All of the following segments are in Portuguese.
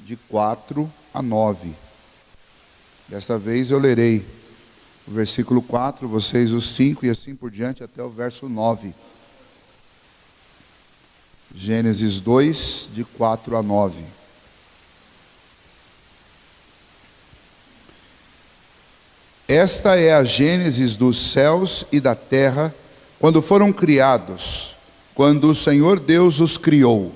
de 4 a 9. Desta vez eu lerei o versículo 4, vocês os 5 e assim por diante até o verso 9. Gênesis 2, de 4 a 9. Esta é a gênese dos céus e da terra, quando foram criados, quando o Senhor Deus os criou.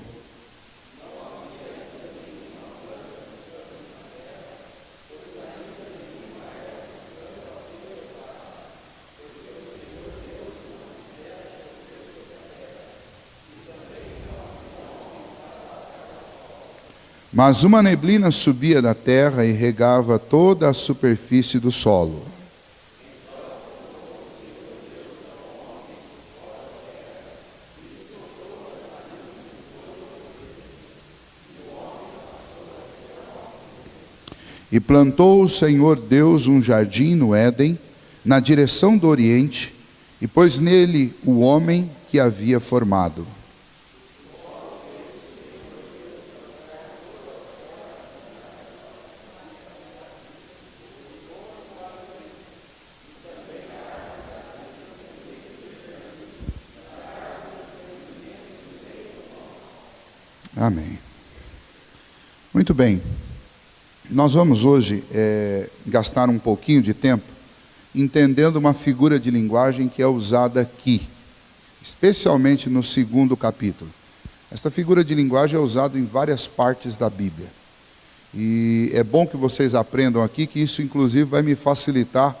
Mas uma neblina subia da terra e regava toda a superfície do solo. E plantou o Senhor Deus um jardim no Éden, na direção do Oriente, e pôs nele o homem que havia formado. Amém. Muito bem. Nós vamos hoje gastar um pouquinho de tempo entendendo uma figura de linguagem que é usada aqui, especialmente no 2º capítulo. Essa figura de linguagem é usada em várias partes da Bíblia. E é bom que vocês aprendam aqui que isso inclusive vai me facilitar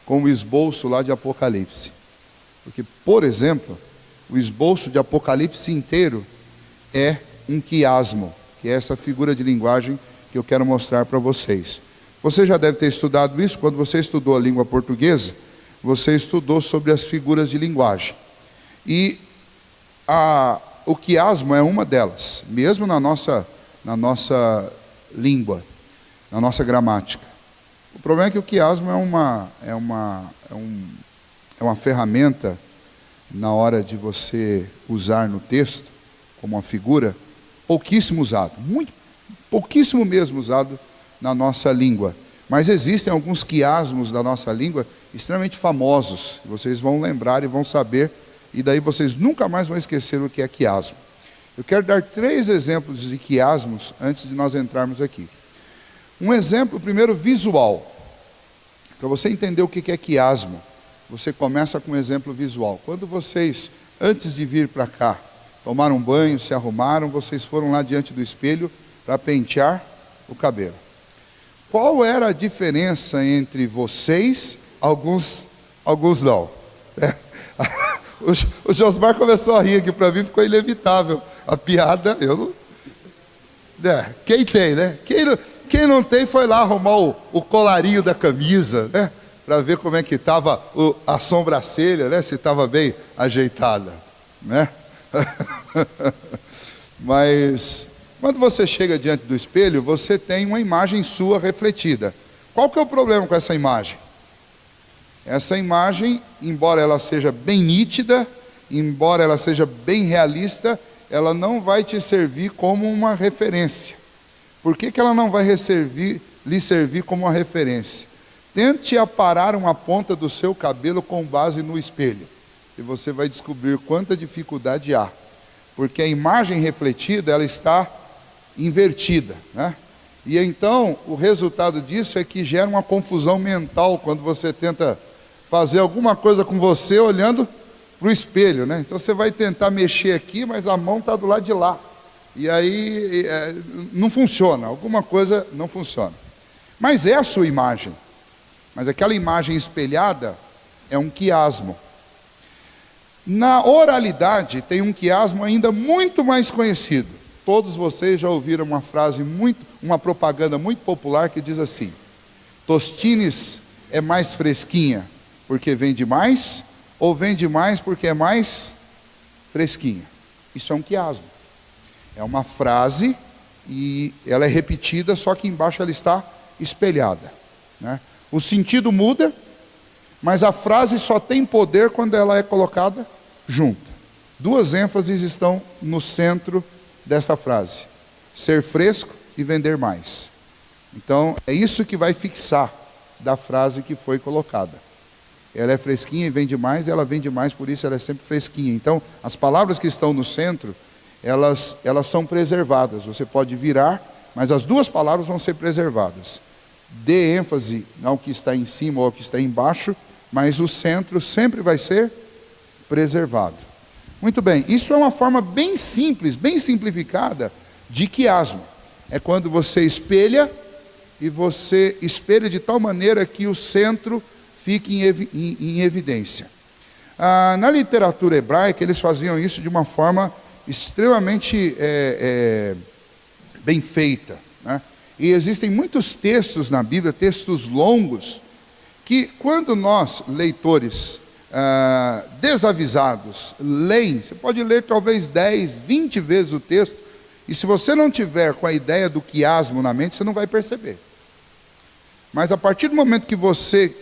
com o esboço lá de Apocalipse. Porque, por exemplo, o esboço de Apocalipse inteiro é um quiasmo, que é essa figura de linguagem que eu quero mostrar para vocês. Você já deve ter estudado isso, quando você estudou a língua portuguesa, você estudou sobre as figuras de linguagem. E o quiasmo é uma delas, mesmo na nossa língua, na nossa gramática. O problema é que o quiasmo é uma ferramenta na hora de você usar no texto, como uma figura, pouquíssimo usado, pouquíssimo mesmo usado na nossa língua. Mas existem alguns quiasmos da nossa língua extremamente famosos. Vocês vão lembrar e vão saber, e daí vocês nunca mais vão esquecer o que é quiasmo. Eu quero dar 3 exemplos de quiasmos antes de nós entrarmos aqui. Um exemplo, primeiro, visual. Para você entender o que é quiasmo, você começa com um exemplo visual. Quando vocês, antes de vir para cá, tomaram um banho, se arrumaram, vocês foram lá diante do espelho para pentear o cabelo. Qual era a diferença entre vocês, alguns não? O Josmar começou a rir aqui para mim, ficou inevitável. A piada, eu não... quem tem, né? Quem não tem foi lá arrumar o colarinho da camisa, né? Para ver como é que estava a sobrancelha, né? Se estava bem ajeitada, né? Mas quando você chega diante do espelho, você tem uma imagem sua refletida. Qual que é o problema com essa imagem? Essa imagem, embora ela seja bem nítida, embora ela seja bem realista, ela não vai te servir como uma referência. Por que ela não vai lhe servir como uma referência? Tente aparar uma ponta do seu cabelo com base no espelho. E você vai descobrir quanta dificuldade há. Porque a imagem refletida, ela está invertida, né? E então, o resultado disso é que gera uma confusão mental quando você tenta fazer alguma coisa com você olhando para o espelho, né? Então você vai tentar mexer aqui, mas a mão está do lado de lá. E aí não funciona, alguma coisa não funciona. Mas é a sua imagem. Mas aquela imagem espelhada é um quiasmo. Na oralidade tem um quiasmo ainda muito mais conhecido. Todos vocês já ouviram uma propaganda muito popular que diz assim: Tostines é mais fresquinha porque vende mais, ou vende mais porque é mais fresquinha? Isso é um quiasmo. É uma frase e ela é repetida, só que embaixo ela está espelhada, né? O sentido muda, mas a frase só tem poder quando ela é colocada junta. 2 ênfases estão no centro dessa frase: ser fresco e vender mais. Então, é isso que vai fixar da frase que foi colocada. Ela é fresquinha e vende mais, ela vende mais, por isso ela é sempre fresquinha. Então, as palavras que estão no centro, elas são preservadas. Você pode virar, mas as duas palavras vão ser preservadas. Dê ênfase ao que está em cima ou ao que está embaixo, mas o centro sempre vai ser preservado. Muito bem, isso é uma forma bem simples, bem simplificada de quiasmo. É quando você espelha, e você espelha de tal maneira que o centro fique em evidência. Na literatura hebraica, eles faziam isso de uma forma extremamente bem feita, né? E existem muitos textos na Bíblia, textos longos, que quando nós, leitores desavisados, leem, você pode ler talvez 10, 20 vezes o texto, e se você não tiver com a ideia do quiasmo na mente, você não vai perceber. Mas a partir do momento que você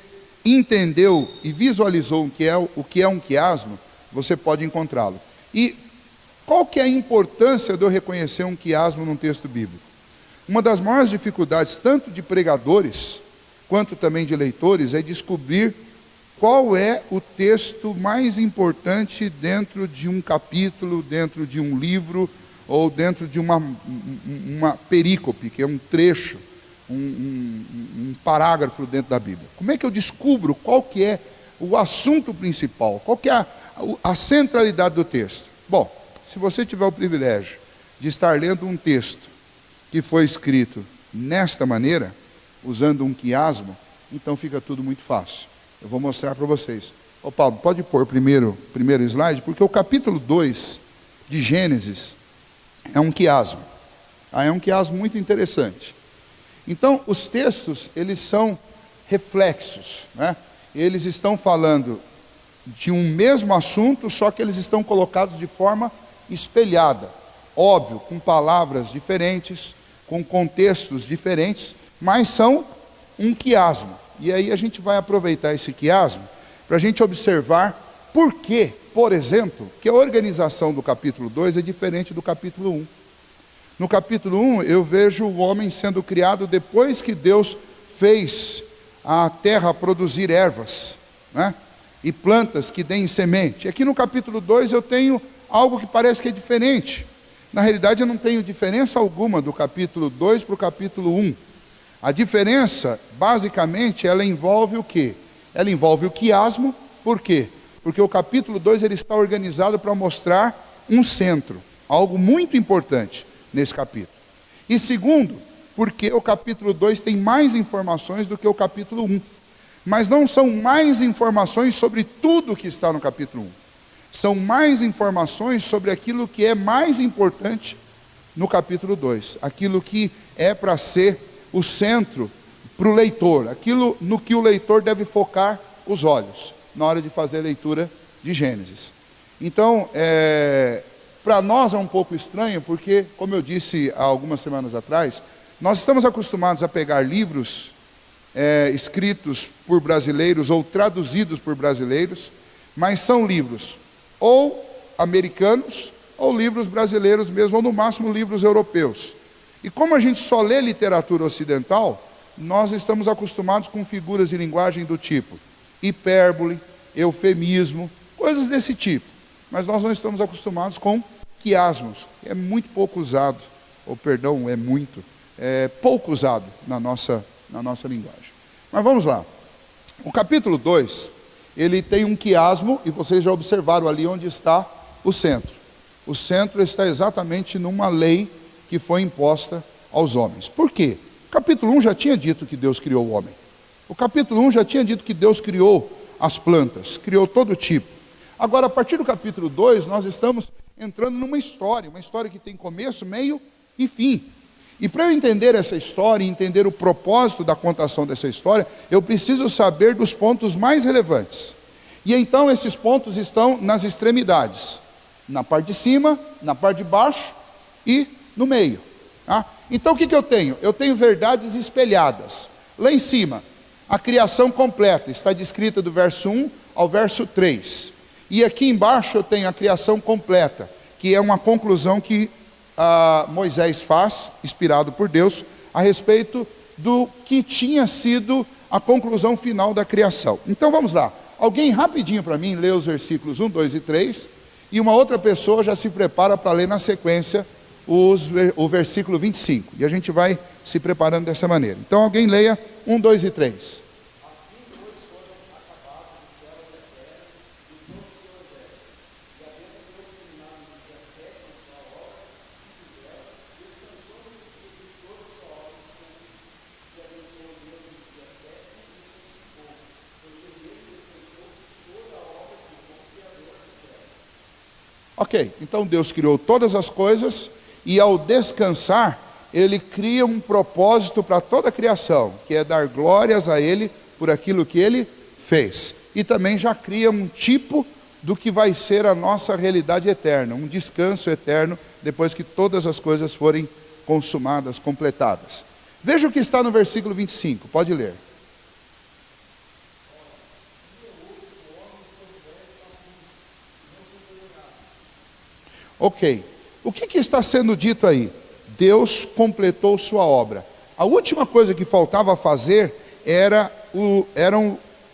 entendeu e visualizou o que é um quiasmo, você pode encontrá-lo. E qual que é a importância de eu reconhecer um quiasmo num texto bíblico? Uma das maiores dificuldades, tanto de pregadores, quanto também de leitores, é descobrir qual é o texto mais importante dentro de um capítulo, dentro de um livro, ou dentro de uma perícope, que é um trecho, um parágrafo dentro da Bíblia. Como é que eu descubro qual que é o assunto principal? Qual que é a centralidade do texto? Bom, se você tiver o privilégio de estar lendo um texto que foi escrito nesta maneira, usando um quiasmo, então fica tudo muito fácil. Eu vou mostrar para vocês. Ô Paulo, pode pôr o primeiro slide, porque o capítulo 2 de Gênesis é um quiasmo. É um quiasmo muito interessante. Então, os textos, eles são reflexos, né? Eles estão falando de um mesmo assunto, só que eles estão colocados de forma espelhada. Óbvio, com palavras diferentes, com contextos diferentes, mas são um quiasmo. E aí a gente vai aproveitar esse quiasmo para a gente observar por que, por exemplo, que a organização do capítulo 2 é diferente do capítulo 1. No capítulo 1, eu vejo o homem sendo criado depois que Deus fez a terra produzir ervas, né? E plantas que deem semente. Aqui no capítulo 2 eu tenho algo que parece que é diferente. Na realidade eu não tenho diferença alguma do capítulo 2 para o capítulo 1. A diferença, basicamente, ela envolve o quê? Ela envolve o quiasmo. Por quê? Porque o capítulo 2 ele está organizado para mostrar um centro, algo muito importante nesse capítulo. E segundo, porque o capítulo 2 tem mais informações do que o capítulo 1. Mas não são mais informações sobre tudo que está no capítulo 1. São mais informações sobre aquilo que é mais importante no capítulo 2. Aquilo que é para ser o centro para o leitor. Aquilo no que o leitor deve focar os olhos na hora de fazer a leitura de Gênesis. Então, para nós é um pouco estranho, porque, como eu disse há algumas semanas atrás, nós estamos acostumados a pegar livros escritos por brasileiros ou traduzidos por brasileiros, mas são livros ou americanos ou livros brasileiros mesmo, ou no máximo livros europeus. E como a gente só lê literatura ocidental, nós estamos acostumados com figuras de linguagem do tipo hipérbole, eufemismo, coisas desse tipo. Mas nós não estamos acostumados com quiasmos, é muito pouco usado, ou perdão, é pouco usado na nossa linguagem. Mas vamos lá. O capítulo 2, ele tem um quiasmo, e vocês já observaram ali onde está o centro. O centro está exatamente numa lei que foi imposta aos homens. Por quê? O capítulo 1 já tinha dito que Deus criou o homem. O capítulo 1 já tinha dito que Deus criou as plantas, criou todo tipo. Agora, a partir do capítulo 2, nós estamos entrando numa história que tem começo, meio e fim. E para eu entender essa história, entender o propósito da contação dessa história, eu preciso saber dos pontos mais relevantes. E então esses pontos estão nas extremidades, na parte de cima, na parte de baixo e no meio. Tá? Então o que eu tenho? Eu tenho verdades espelhadas. Lá em cima, a criação completa, está descrita do verso 1 ao verso 3. E aqui embaixo eu tenho a criação completa, que é uma conclusão que Moisés faz, inspirado por Deus, a respeito do que tinha sido a conclusão final da criação. Então vamos lá. Alguém rapidinho para mim lê os versículos 1, 2 e 3, e uma outra pessoa já se prepara para ler na sequência o versículo 25. E a gente vai se preparando dessa maneira. Então alguém leia 1, 2 e 3. Ok, então Deus criou todas as coisas e ao descansar, Ele cria um propósito para toda a criação, que é dar glórias a Ele por aquilo que Ele fez. E também já cria um tipo do que vai ser a nossa realidade eterna, um descanso eterno, depois que todas as coisas forem consumadas, completadas. Veja o que está no versículo 25, pode ler. Ok, o que está sendo dito aí? Deus completou sua obra. A última coisa que faltava fazer era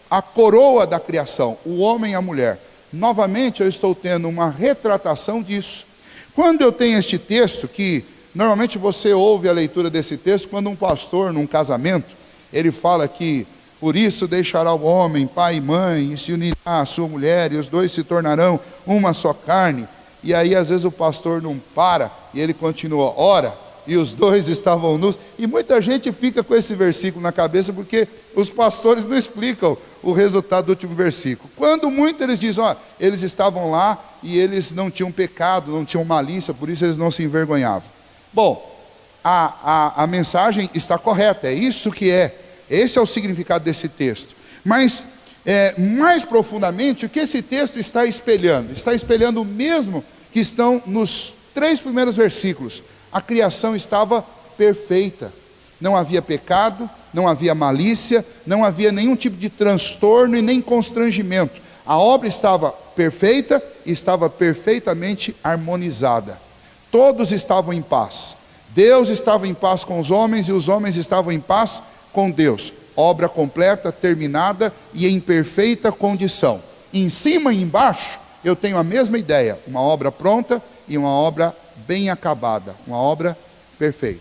a coroa da criação, o homem e a mulher. Novamente eu estou tendo uma retratação disso. Quando eu tenho este texto, que normalmente você ouve a leitura desse texto, quando um pastor num casamento, ele fala que por isso deixará o homem, pai e mãe, e se unirá à sua mulher, e os dois se tornarão uma só carne. E aí às vezes o pastor não para, e ele continua, ora, e os dois estavam nus. E muita gente fica com esse versículo na cabeça, porque os pastores não explicam o resultado do último versículo. Quando muito eles dizem, ó, eles estavam lá, e eles não tinham pecado, não tinham malícia, por isso eles não se envergonhavam. Bom, a mensagem está correta, é isso que é, esse é o significado desse texto. Mas mais profundamente, o que esse texto está espelhando? Está espelhando o mesmo que estão nos 3 primeiros versículos. A criação estava perfeita, não havia pecado, não havia malícia, não havia nenhum tipo de transtorno e nem constrangimento. A obra estava perfeita e estava perfeitamente harmonizada. Todos estavam em paz. Deus estava em paz com os homens e os homens estavam em paz com Deus. Obra completa, terminada e em perfeita condição. Em cima e embaixo, eu tenho a mesma ideia. Uma obra pronta e uma obra bem acabada. Uma obra perfeita.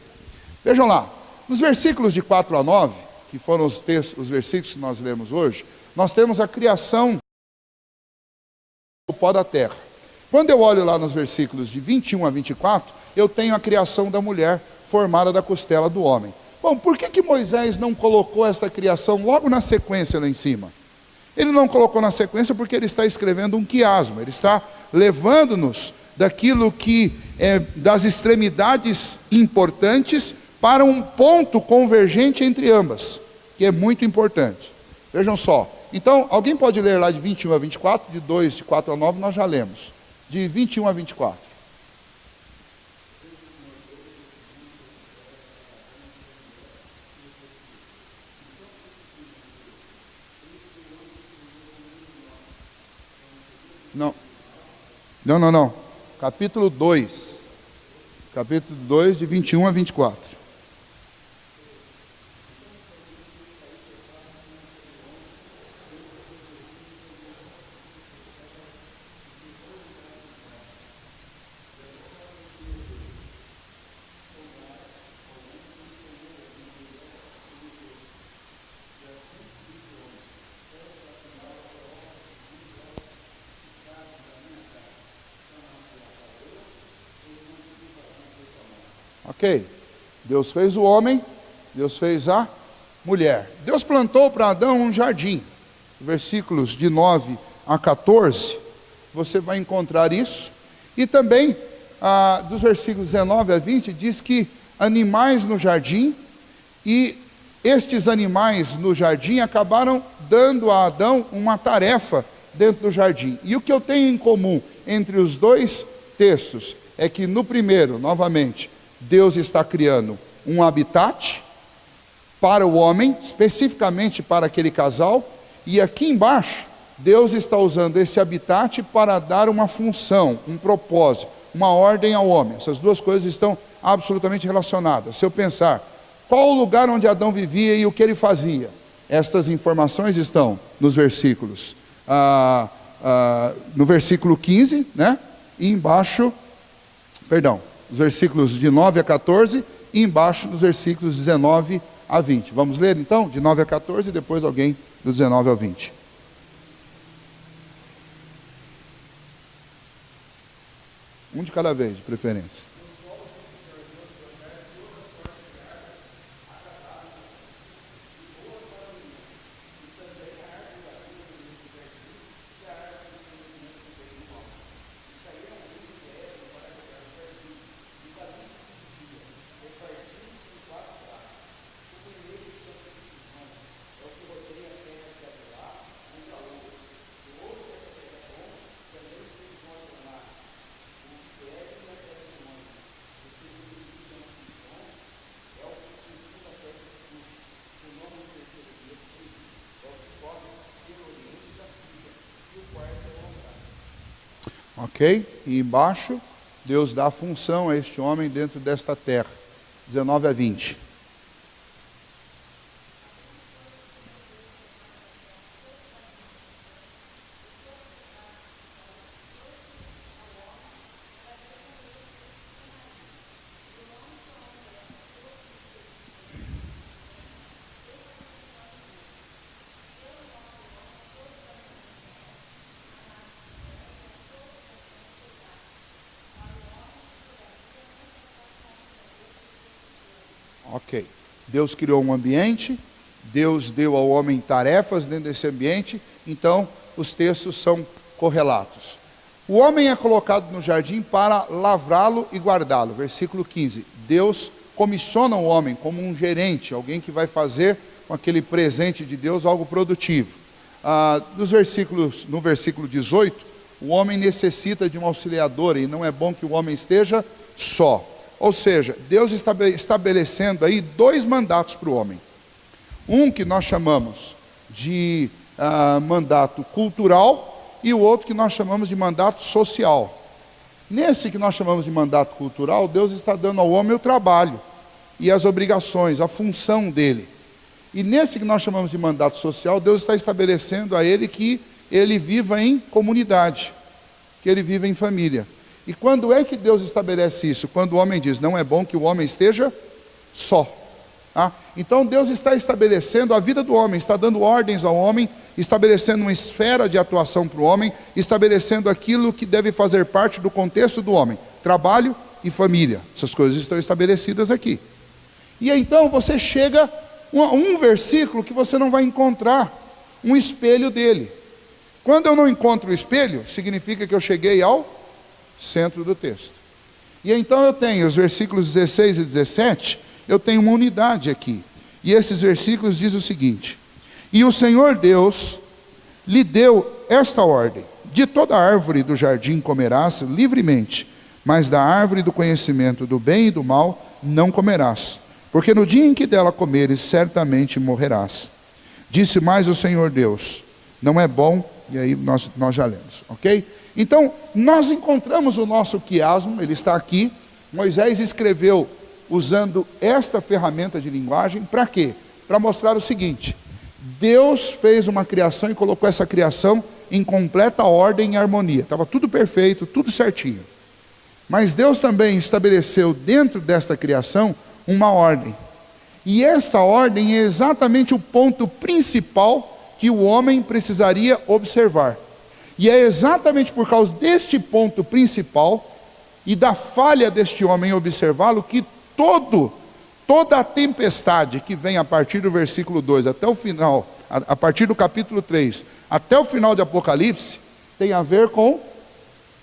Vejam lá, nos versículos de 4 a 9, que foram os versículos que nós lemos hoje, nós temos a criação do pó da terra. Quando eu olho lá nos versículos de 21 a 24, eu tenho a criação da mulher formada da costela do homem. Bom, por que Moisés não colocou essa criação logo na sequência lá em cima? Ele não colocou na sequência porque ele está escrevendo um quiasmo, ele está levando-nos daquilo que é das extremidades importantes para um ponto convergente entre ambas, que é muito importante. Vejam só, então alguém pode ler lá de 21 a 24, de 2, de 4 a 9 nós já lemos, de 21 a 24. Não. Capítulo 2. Capítulo 2, de 21 a 24. Ok, Deus fez o homem, Deus fez a mulher. Deus plantou para Adão um jardim. Versículos de 9 a 14, você vai encontrar isso. E também, dos versículos 19 a 20, diz que animais no jardim, e estes animais no jardim acabaram dando a Adão uma tarefa dentro do jardim. E o que eu tenho em comum entre os dois textos é que no primeiro, novamente, Deus está criando um habitat para o homem, especificamente para aquele casal, e aqui embaixo, Deus está usando esse habitat para dar uma função, um propósito, uma ordem ao homem. Essas duas coisas estão absolutamente relacionadas. Se eu pensar, qual o lugar onde Adão vivia e o que ele fazia? Estas informações estão nos versículos, no versículo 15, né? E embaixo, os versículos de 9 a 14, e embaixo dos versículos 19 a 20. Vamos ler então, de 9 a 14, e depois alguém do 19 ao 20. Um de cada vez, de preferência. Ok? E embaixo, Deus dá função a este homem dentro desta terra. 19 a 20. Ok. Deus criou um ambiente, Deus deu ao homem tarefas dentro desse ambiente, então os textos são correlatos. O homem é colocado no jardim para lavrá-lo e guardá-lo. Versículo 15. Deus comissiona o homem como um gerente, alguém que vai fazer com aquele presente de Deus algo produtivo. No versículo 18, o homem necessita de um auxiliador e não é bom que o homem esteja só. Ou seja, Deus estabelecendo aí dois mandatos para o homem. Um que nós chamamos de mandato cultural e o outro que nós chamamos de mandato social. Nesse que nós chamamos de mandato cultural, Deus está dando ao homem o trabalho e as obrigações, a função dele. E nesse que nós chamamos de mandato social, Deus está estabelecendo a ele que ele viva em comunidade, que ele viva em família. E quando é que Deus estabelece isso? Quando o homem diz, não é bom que o homem esteja só. Então Deus está estabelecendo a vida do homem, está dando ordens ao homem, estabelecendo uma esfera de atuação para o homem, estabelecendo aquilo que deve fazer parte do contexto do homem, trabalho e família. Essas coisas estão estabelecidas aqui. E então você chega a um versículo que você não vai encontrar um espelho dele. Quando eu não encontro o espelho, significa que eu cheguei ao centro do texto. E então eu tenho os versículos 16 e 17, eu tenho uma unidade aqui. E esses versículos dizem o seguinte: e o Senhor Deus lhe deu esta ordem: de toda árvore do jardim comerás livremente, mas da árvore do conhecimento do bem e do mal não comerás, porque no dia em que dela comeres, certamente morrerás. Disse mais o Senhor Deus: não é bom, e aí nós já lemos, ok? Então, nós encontramos o nosso quiasmo, ele está aqui. Moisés escreveu usando esta ferramenta de linguagem, para quê? Para mostrar o seguinte: Deus fez uma criação e colocou essa criação em completa ordem e harmonia. Estava tudo perfeito, tudo certinho. Mas Deus também estabeleceu dentro desta criação uma ordem. E essa ordem é exatamente o ponto principal que o homem precisaria observar. E é exatamente por causa deste ponto principal e da falha deste homem observá-lo que toda a tempestade que vem a partir do versículo 2 até o final, a partir do capítulo 3 até o final de Apocalipse, tem a ver com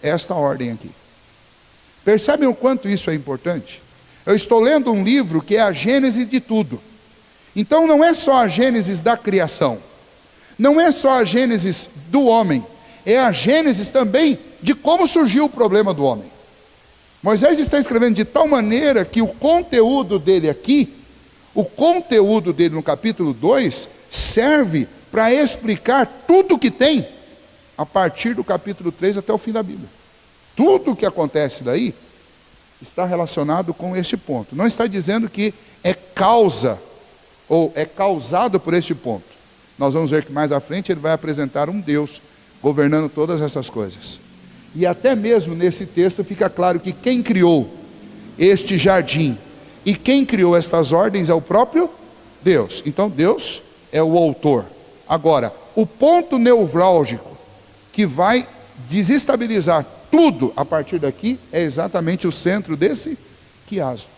esta ordem aqui. Percebem o quanto isso é importante? Eu estou lendo um livro que é a gênese de tudo. Então não é só a gênese da criação, não é só a gênese do homem, é a gênese também de como surgiu o problema do homem. Moisés está escrevendo de tal maneira que o conteúdo dele aqui, o conteúdo dele no capítulo 2, serve para explicar tudo o que tem a partir do capítulo 3 até o fim da Bíblia. Tudo o que acontece daí está relacionado com este ponto. Não está dizendo que é causa, ou é causado por este ponto. Nós vamos ver que mais à frente ele vai apresentar um Deus governando todas essas coisas. E até mesmo nesse texto fica claro que quem criou este jardim e quem criou estas ordens é o próprio Deus. Então Deus é o autor. Agora, o ponto nevrálgico que vai desestabilizar tudo a partir daqui é exatamente o centro desse quiasmo.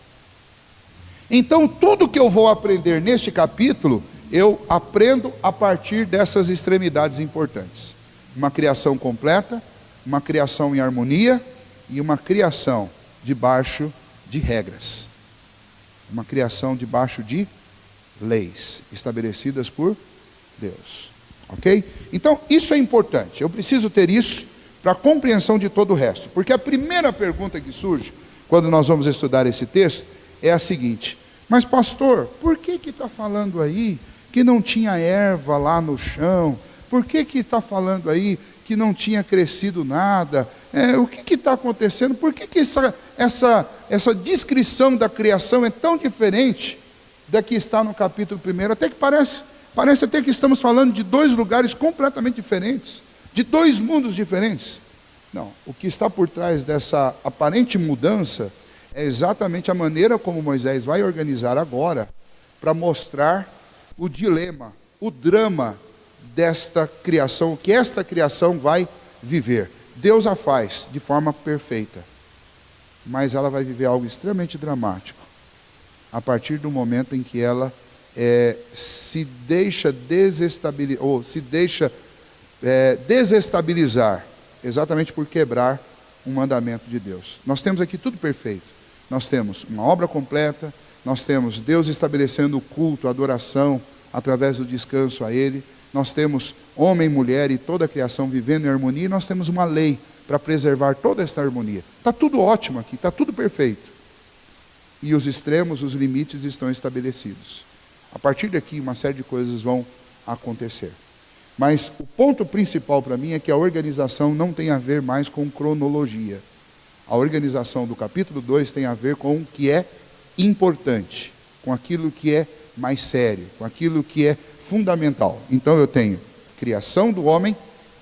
Então tudo que eu vou aprender neste capítulo, eu aprendo a partir dessas extremidades importantes. Uma criação completa, uma criação em harmonia e uma criação debaixo de regras. Uma criação debaixo de leis estabelecidas por Deus. Ok? Então, isso é importante. Eu preciso ter isso para a compreensão de todo o resto. Porque a primeira pergunta que surge, quando nós vamos estudar esse texto, é a seguinte: mas pastor, por que está falando aí que não tinha erva lá no chão? Por que está falando aí que não tinha crescido nada? O que está acontecendo? Por que essa descrição da criação é tão diferente da que está no capítulo 1? Até que parece até que estamos falando de dois lugares completamente diferentes, de dois mundos diferentes. Não, o que está por trás dessa aparente mudança é exatamente a maneira como Moisés vai organizar agora para mostrar o dilema, o drama desta criação, que esta criação vai viver. Deus a faz de forma perfeita, mas ela vai viver algo extremamente dramático a partir do momento em que ela se deixa desestabilizar, exatamente por quebrar um mandamento de Deus. Nós temos aqui tudo perfeito. Nós temos uma obra completa, nós temos Deus estabelecendo o culto, a adoração, através do descanso a Ele. Nós temos homem, mulher e toda a criação vivendo em harmonia, e nós temos uma lei para preservar toda esta harmonia. Está tudo ótimo aqui, está tudo perfeito. E os extremos, os limites estão estabelecidos. A partir daqui, uma série de coisas vão acontecer. Mas o ponto principal para mim é que a organização não tem a ver mais com cronologia. A organização do capítulo 2 tem a ver com o que é importante, com aquilo que é mais sério, com aquilo que é fundamental. Então eu tenho criação do homem,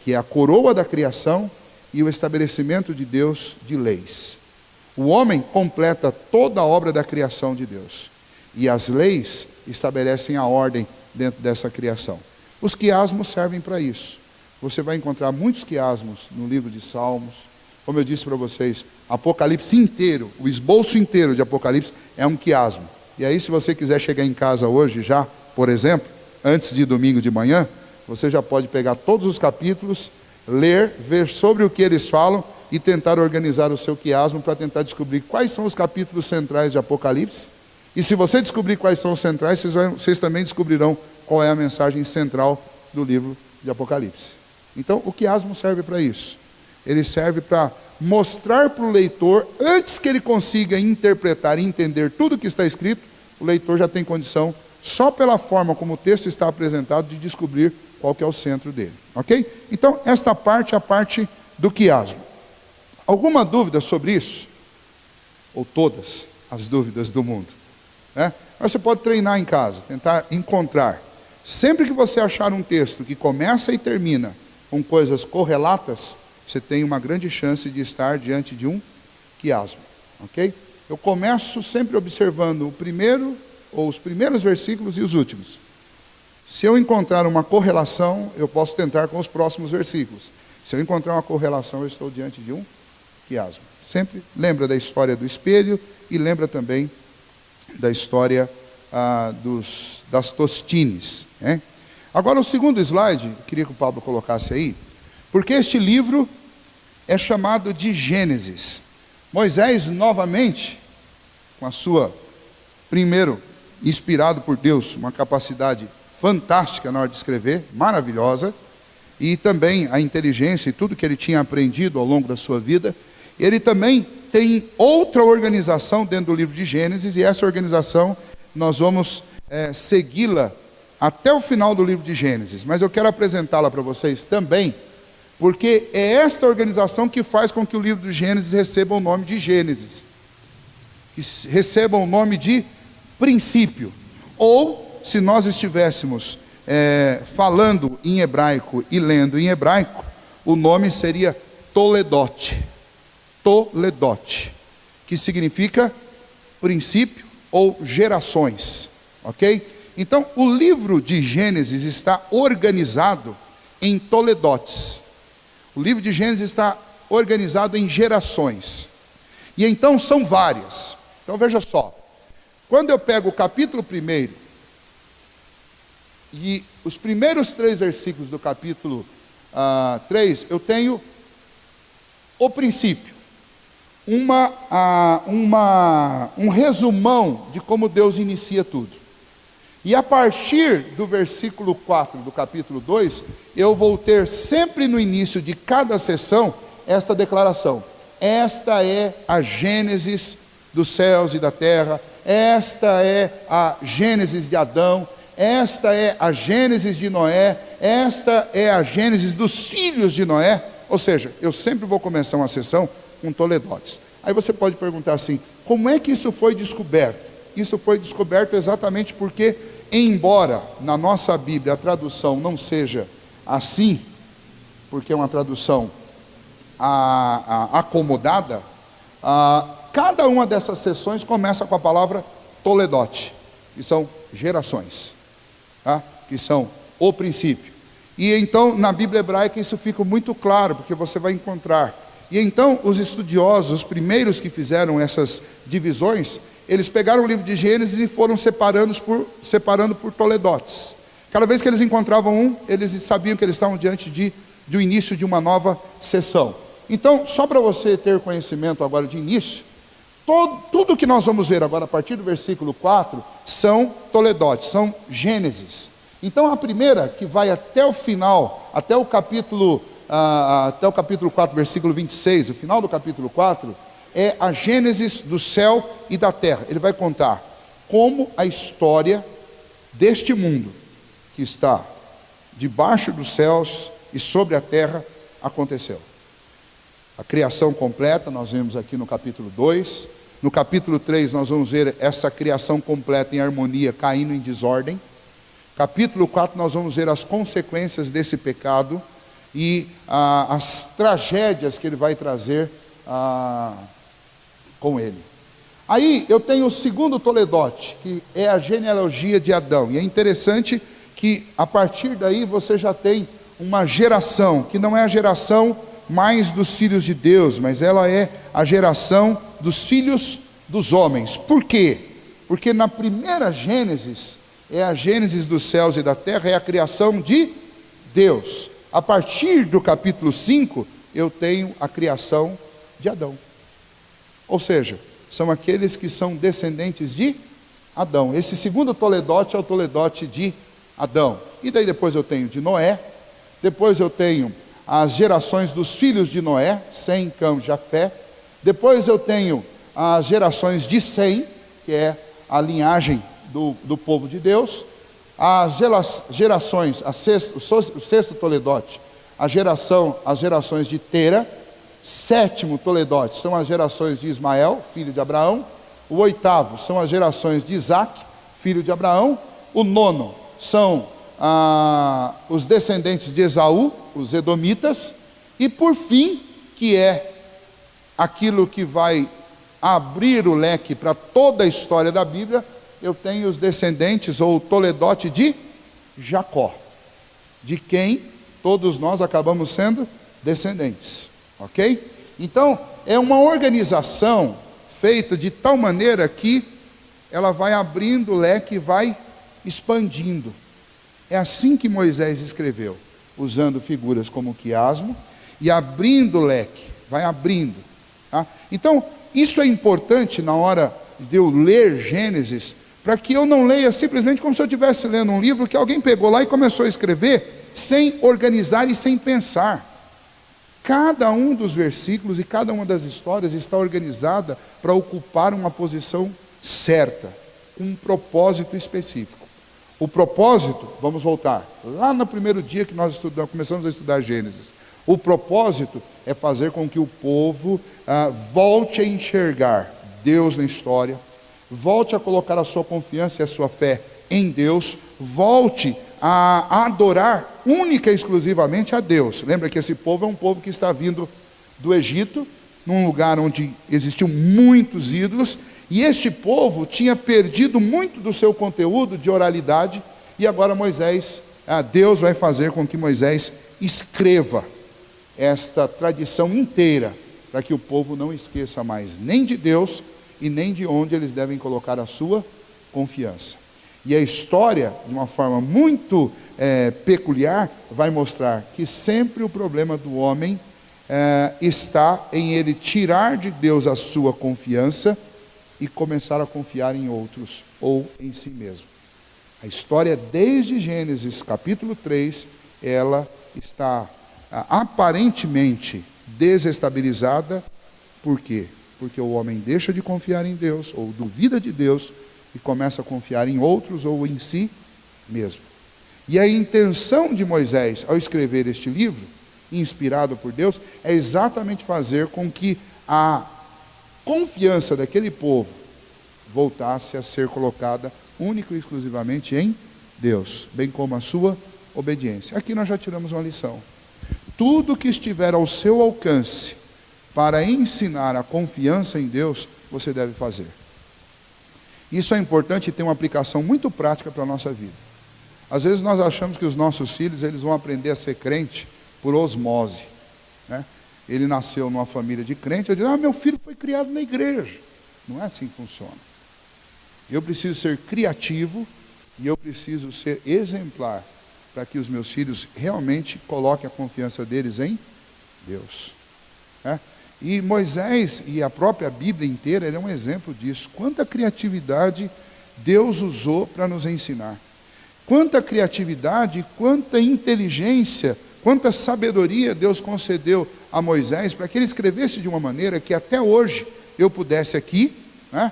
que é a coroa da criação, e o estabelecimento de Deus de leis. O homem completa toda a obra da criação de Deus. E as leis estabelecem a ordem dentro dessa criação. Os quiasmos servem para isso. Você vai encontrar muitos quiasmos no livro de Salmos. Como eu disse para vocês, Apocalipse inteiro, o esboço inteiro de Apocalipse é um quiasmo. E aí, se você quiser chegar em casa hoje já, por exemplo, antes de domingo de manhã, você já pode pegar todos os capítulos, ler, ver sobre o que eles falam e tentar organizar o seu quiasmo para tentar descobrir quais são os capítulos centrais de Apocalipse. E se você descobrir quais são os centrais, vocês também descobrirão qual é a mensagem central do livro de Apocalipse. Então, o quiasmo serve para isso. Ele serve para mostrar para o leitor, antes que ele consiga interpretar e entender tudo o que está escrito, o leitor já tem condição, só pela forma como o texto está apresentado, de descobrir qual que é o centro dele. Ok? Então, esta parte é a parte do quiasmo. Alguma dúvida sobre isso? Ou todas as dúvidas do mundo? Mas você pode treinar em casa, tentar encontrar. Sempre que você achar um texto que começa e termina com coisas correlatas, você tem uma grande chance de estar diante de um quiasmo. Ok? Eu começo sempre observando o primeiro, ou os primeiros versículos e os últimos. Se eu encontrar uma correlação, eu posso tentar com os próximos versículos. Se eu encontrar uma correlação, eu estou diante de um quiasmo. Sempre lembra da história do espelho e lembra também da história das tostines. Agora, o segundo slide, queria que o Pablo colocasse aí, porque este livro é chamado de Gênesis. Moisés, novamente, com a sua, primeiro, inspirado por Deus, uma capacidade fantástica na hora de escrever, maravilhosa, e também a inteligência e tudo que ele tinha aprendido ao longo da sua vida, ele também tem outra organização dentro do livro de Gênesis, e essa organização nós vamos segui-la até o final do livro de Gênesis, mas eu quero apresentá-la para vocês também porque é esta organização que faz com que o livro do Gênesis receba o nome de Gênesis, que receba o nome de princípio. Ou, se nós estivéssemos falando em hebraico e lendo em hebraico, o nome seria Toledot. Toledot, que significa princípio ou gerações, ok? Então, o livro de Gênesis está organizado em Toledotes. O livro de Gênesis está organizado em gerações. E então são várias. Então veja só. Quando eu pego o capítulo 1 e os primeiros 3 versículos do capítulo 3, eu tenho o princípio. Um resumão de como Deus inicia tudo. E a partir do versículo 4 do capítulo 2, eu vou ter sempre no início de cada sessão esta declaração: esta é a Gênesis dos céus e da terra, esta é a Gênesis de Adão, esta é a Gênesis de Noé, esta é a Gênesis dos filhos de Noé. Ou seja, eu sempre vou começar uma sessão com Toledotes. Aí você pode perguntar assim: como é que isso foi descoberto? Isso foi descoberto exatamente porque, embora na nossa Bíblia a tradução não seja assim, porque é uma tradução acomodada, cada uma dessas sessões começa com a palavra Toledote, que são gerações, tá? Que são o princípio. E então na Bíblia hebraica isso fica muito claro, porque você vai encontrar. E então os estudiosos, os primeiros que fizeram essas divisões, eles pegaram o livro de Gênesis e foram separando por Toledotes. Cada vez que eles encontravam um, eles sabiam que eles estavam diante do início de uma nova sessão. Então, só para você ter conhecimento agora de início, tudo que nós vamos ver agora a partir do versículo 4 são Toledotes, são Gênesis. Então a primeira, que vai até o final, até o capítulo 4, versículo 26, o final do capítulo 4, é a Gênesis do céu e da terra. Ele vai contar como a história deste mundo, que está debaixo dos céus e sobre a terra, aconteceu. A criação completa, nós vemos aqui no capítulo 2. No capítulo 3, nós vamos ver essa criação completa em harmonia, caindo em desordem. Capítulo 4, nós vamos ver as consequências desse pecado e as tragédias que ele vai trazer com ele. Aí eu tenho o segundo Toledote, que é a genealogia de Adão. E é interessante que a partir daí você já tem uma geração, que não é a geração mais dos filhos de Deus, mas ela é a geração dos filhos dos homens. Por quê? Porque na primeira Gênesis, é a Gênesis dos céus e da terra, é a criação de Deus. A partir do capítulo 5, eu tenho a criação de Adão. Ou seja, são aqueles que são descendentes de Adão. Esse segundo Toledote é o Toledote de Adão. E daí depois eu tenho de Noé, depois eu tenho as gerações dos filhos de Noé, Sem, Cão, Jafé. Depois eu tenho as gerações de Sem, que é a linhagem do povo de Deus. As gerações, o sexto Toledote, as gerações de Tera. Sétimo Toledote são as gerações de Ismael, filho de Abraão. O oitavo são as gerações de Isaac, filho de Abraão. O nono são os descendentes de Esaú, os edomitas. E por fim, que é aquilo que vai abrir o leque para toda a história da Bíblia, eu tenho os descendentes, ou o Toledote de Jacó, de quem todos nós acabamos sendo descendentes. Ok? Então, é uma organização feita de tal maneira que ela vai abrindo o leque e vai expandindo. É assim que Moisés escreveu, usando figuras como o quiasmo e abrindo o leque, vai abrindo. Tá? Então, isso é importante na hora de eu ler Gênesis, para que eu não leia simplesmente como se eu estivesse lendo um livro que alguém pegou lá e começou a escrever, sem organizar e sem pensar. Cada um dos versículos e cada uma das histórias está organizada para ocupar uma posição certa, com um propósito específico. O propósito, vamos voltar, lá no primeiro dia que nós começamos a estudar Gênesis. O propósito é fazer com que o povo volte a enxergar Deus na história, volte a colocar a sua confiança e a sua fé em Deus, volte a adorar única e exclusivamente a Deus. Lembra que esse povo é um povo que está vindo do Egito, num lugar onde existiam muitos ídolos, e este povo tinha perdido muito do seu conteúdo de oralidade, e agora Deus vai fazer com que Moisés escreva esta tradição inteira, para que o povo não esqueça mais nem de Deus e nem de onde eles devem colocar a sua confiança. E a história, de uma forma muito peculiar, vai mostrar que sempre o problema do homem está em ele tirar de Deus a sua confiança e começar a confiar em outros ou em si mesmo. A história desde Gênesis capítulo 3, ela está aparentemente desestabilizada. Por quê? Porque o homem deixa de confiar em Deus, ou duvida de Deus, e começa a confiar em outros ou em si mesmo. E a intenção de Moisés, ao escrever este livro, inspirado por Deus, é exatamente fazer com que a confiança daquele povo voltasse a ser colocada única e exclusivamente em Deus, bem como a sua obediência. Aqui nós já tiramos uma lição. Tudo que estiver ao seu alcance para ensinar a confiança em Deus, você deve fazer. Isso é importante e tem uma aplicação muito prática para a nossa vida. Às vezes nós achamos que os nossos filhos eles vão aprender a ser crente por osmose, né? Ele nasceu numa família de crente, eu digo, meu filho foi criado na igreja. Não é assim que funciona. Eu preciso ser criativo e eu preciso ser exemplar para que os meus filhos realmente coloquem a confiança deles em Deus, né? E Moisés e a própria Bíblia inteira, ele é um exemplo disso. Quanta criatividade Deus usou para nos ensinar. Quanta criatividade, quanta inteligência, quanta sabedoria Deus concedeu a Moisés para que ele escrevesse de uma maneira que até hoje eu pudesse aqui, né,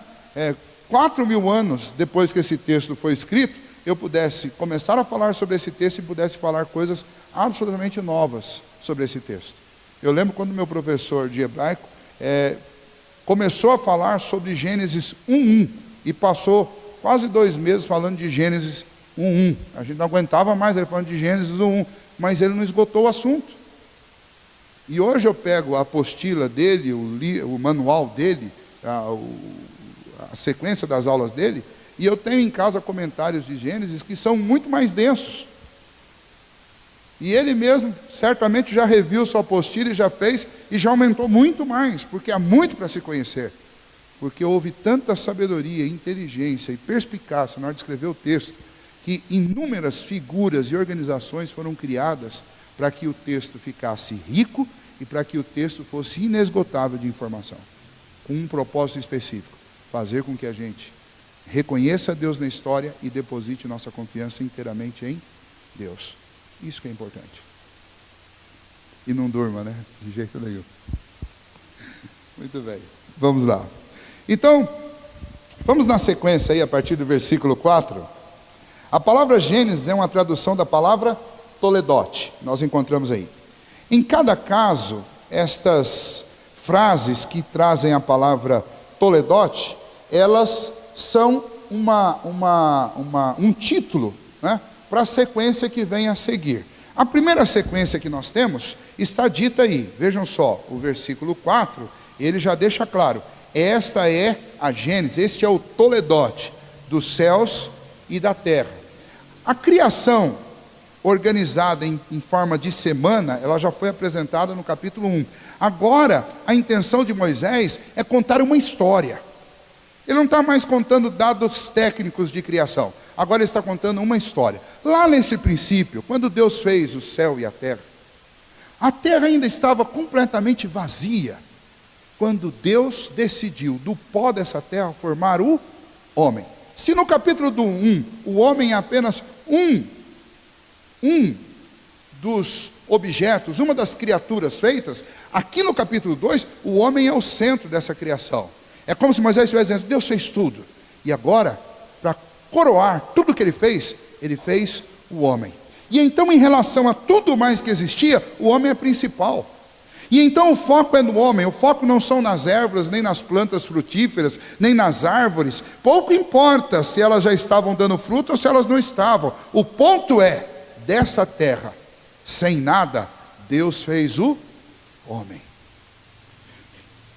4.000 anos depois que esse texto foi escrito, eu pudesse começar a falar sobre esse texto e pudesse falar coisas absolutamente novas sobre esse texto. Eu lembro quando meu professor de hebraico começou a falar sobre Gênesis 1:1 e passou quase 2 meses falando de Gênesis 1:1. A gente não aguentava mais ele falando de Gênesis 1:1, mas ele não esgotou o assunto. E hoje eu pego a apostila dele, o manual dele, a sequência das aulas dele, e eu tenho em casa comentários de Gênesis que são muito mais densos. E ele mesmo certamente já reviu sua apostila e já fez, e já aumentou muito mais, porque há muito para se conhecer. Porque houve tanta sabedoria, inteligência e perspicácia na hora de escrever o texto, que inúmeras figuras e organizações foram criadas para que o texto ficasse rico e para que o texto fosse inesgotável de informação, com um propósito específico: fazer com que a gente reconheça Deus na história e deposite nossa confiança inteiramente em Deus. Isso que é importante. E não durma, né? De jeito nenhum. Muito bem. Vamos lá. Então, vamos na sequência aí, a partir do versículo 4. A palavra Gênesis é uma tradução da palavra Toledote. Nós encontramos aí. Em cada caso, estas frases que trazem a palavra Toledote, elas são um título, né, para a sequência que vem a seguir. A primeira sequência que nós temos está dita aí. Vejam só, o versículo 4, ele já deixa claro: esta é a Gênesis, este é o Toledote dos céus e da terra. A criação organizada em forma de semana, ela já foi apresentada no capítulo 1. Agora, a intenção de Moisés é contar uma história. Ele não está mais contando dados técnicos de criação. Agora ele está contando uma história. Lá nesse princípio, quando Deus fez o céu e a terra ainda estava completamente vazia, quando Deus decidiu do pó dessa terra formar o homem. Se no capítulo 1, o homem é apenas um dos objetos, uma das criaturas feitas, aqui no capítulo 2, o homem é o centro dessa criação. É como se Moisés estivesse dizendo: Deus fez tudo. E agora, para coroar tudo que ele fez o homem. E então, em relação a tudo mais que existia, o homem é principal. E então o foco é no homem, o foco não são nas ervas, nem nas plantas frutíferas, nem nas árvores. Pouco importa se elas já estavam dando fruto ou se elas não estavam. O ponto é, dessa terra, sem nada, Deus fez o homem.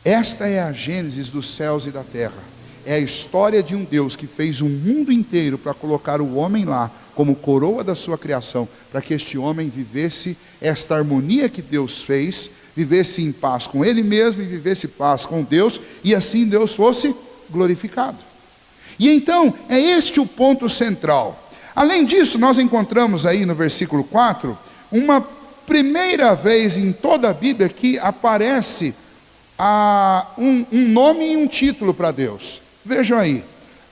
Esta é a gênese dos céus e da terra. É a história de um Deus que fez o mundo inteiro para colocar o homem lá, como coroa da sua criação, para que este homem vivesse esta harmonia que Deus fez, vivesse em paz com ele mesmo e vivesse em paz com Deus, e assim Deus fosse glorificado. E então, é este o ponto central. Além disso, nós encontramos aí no versículo 4, uma primeira vez em toda a Bíblia que aparece um nome e um título para Deus. Vejam aí,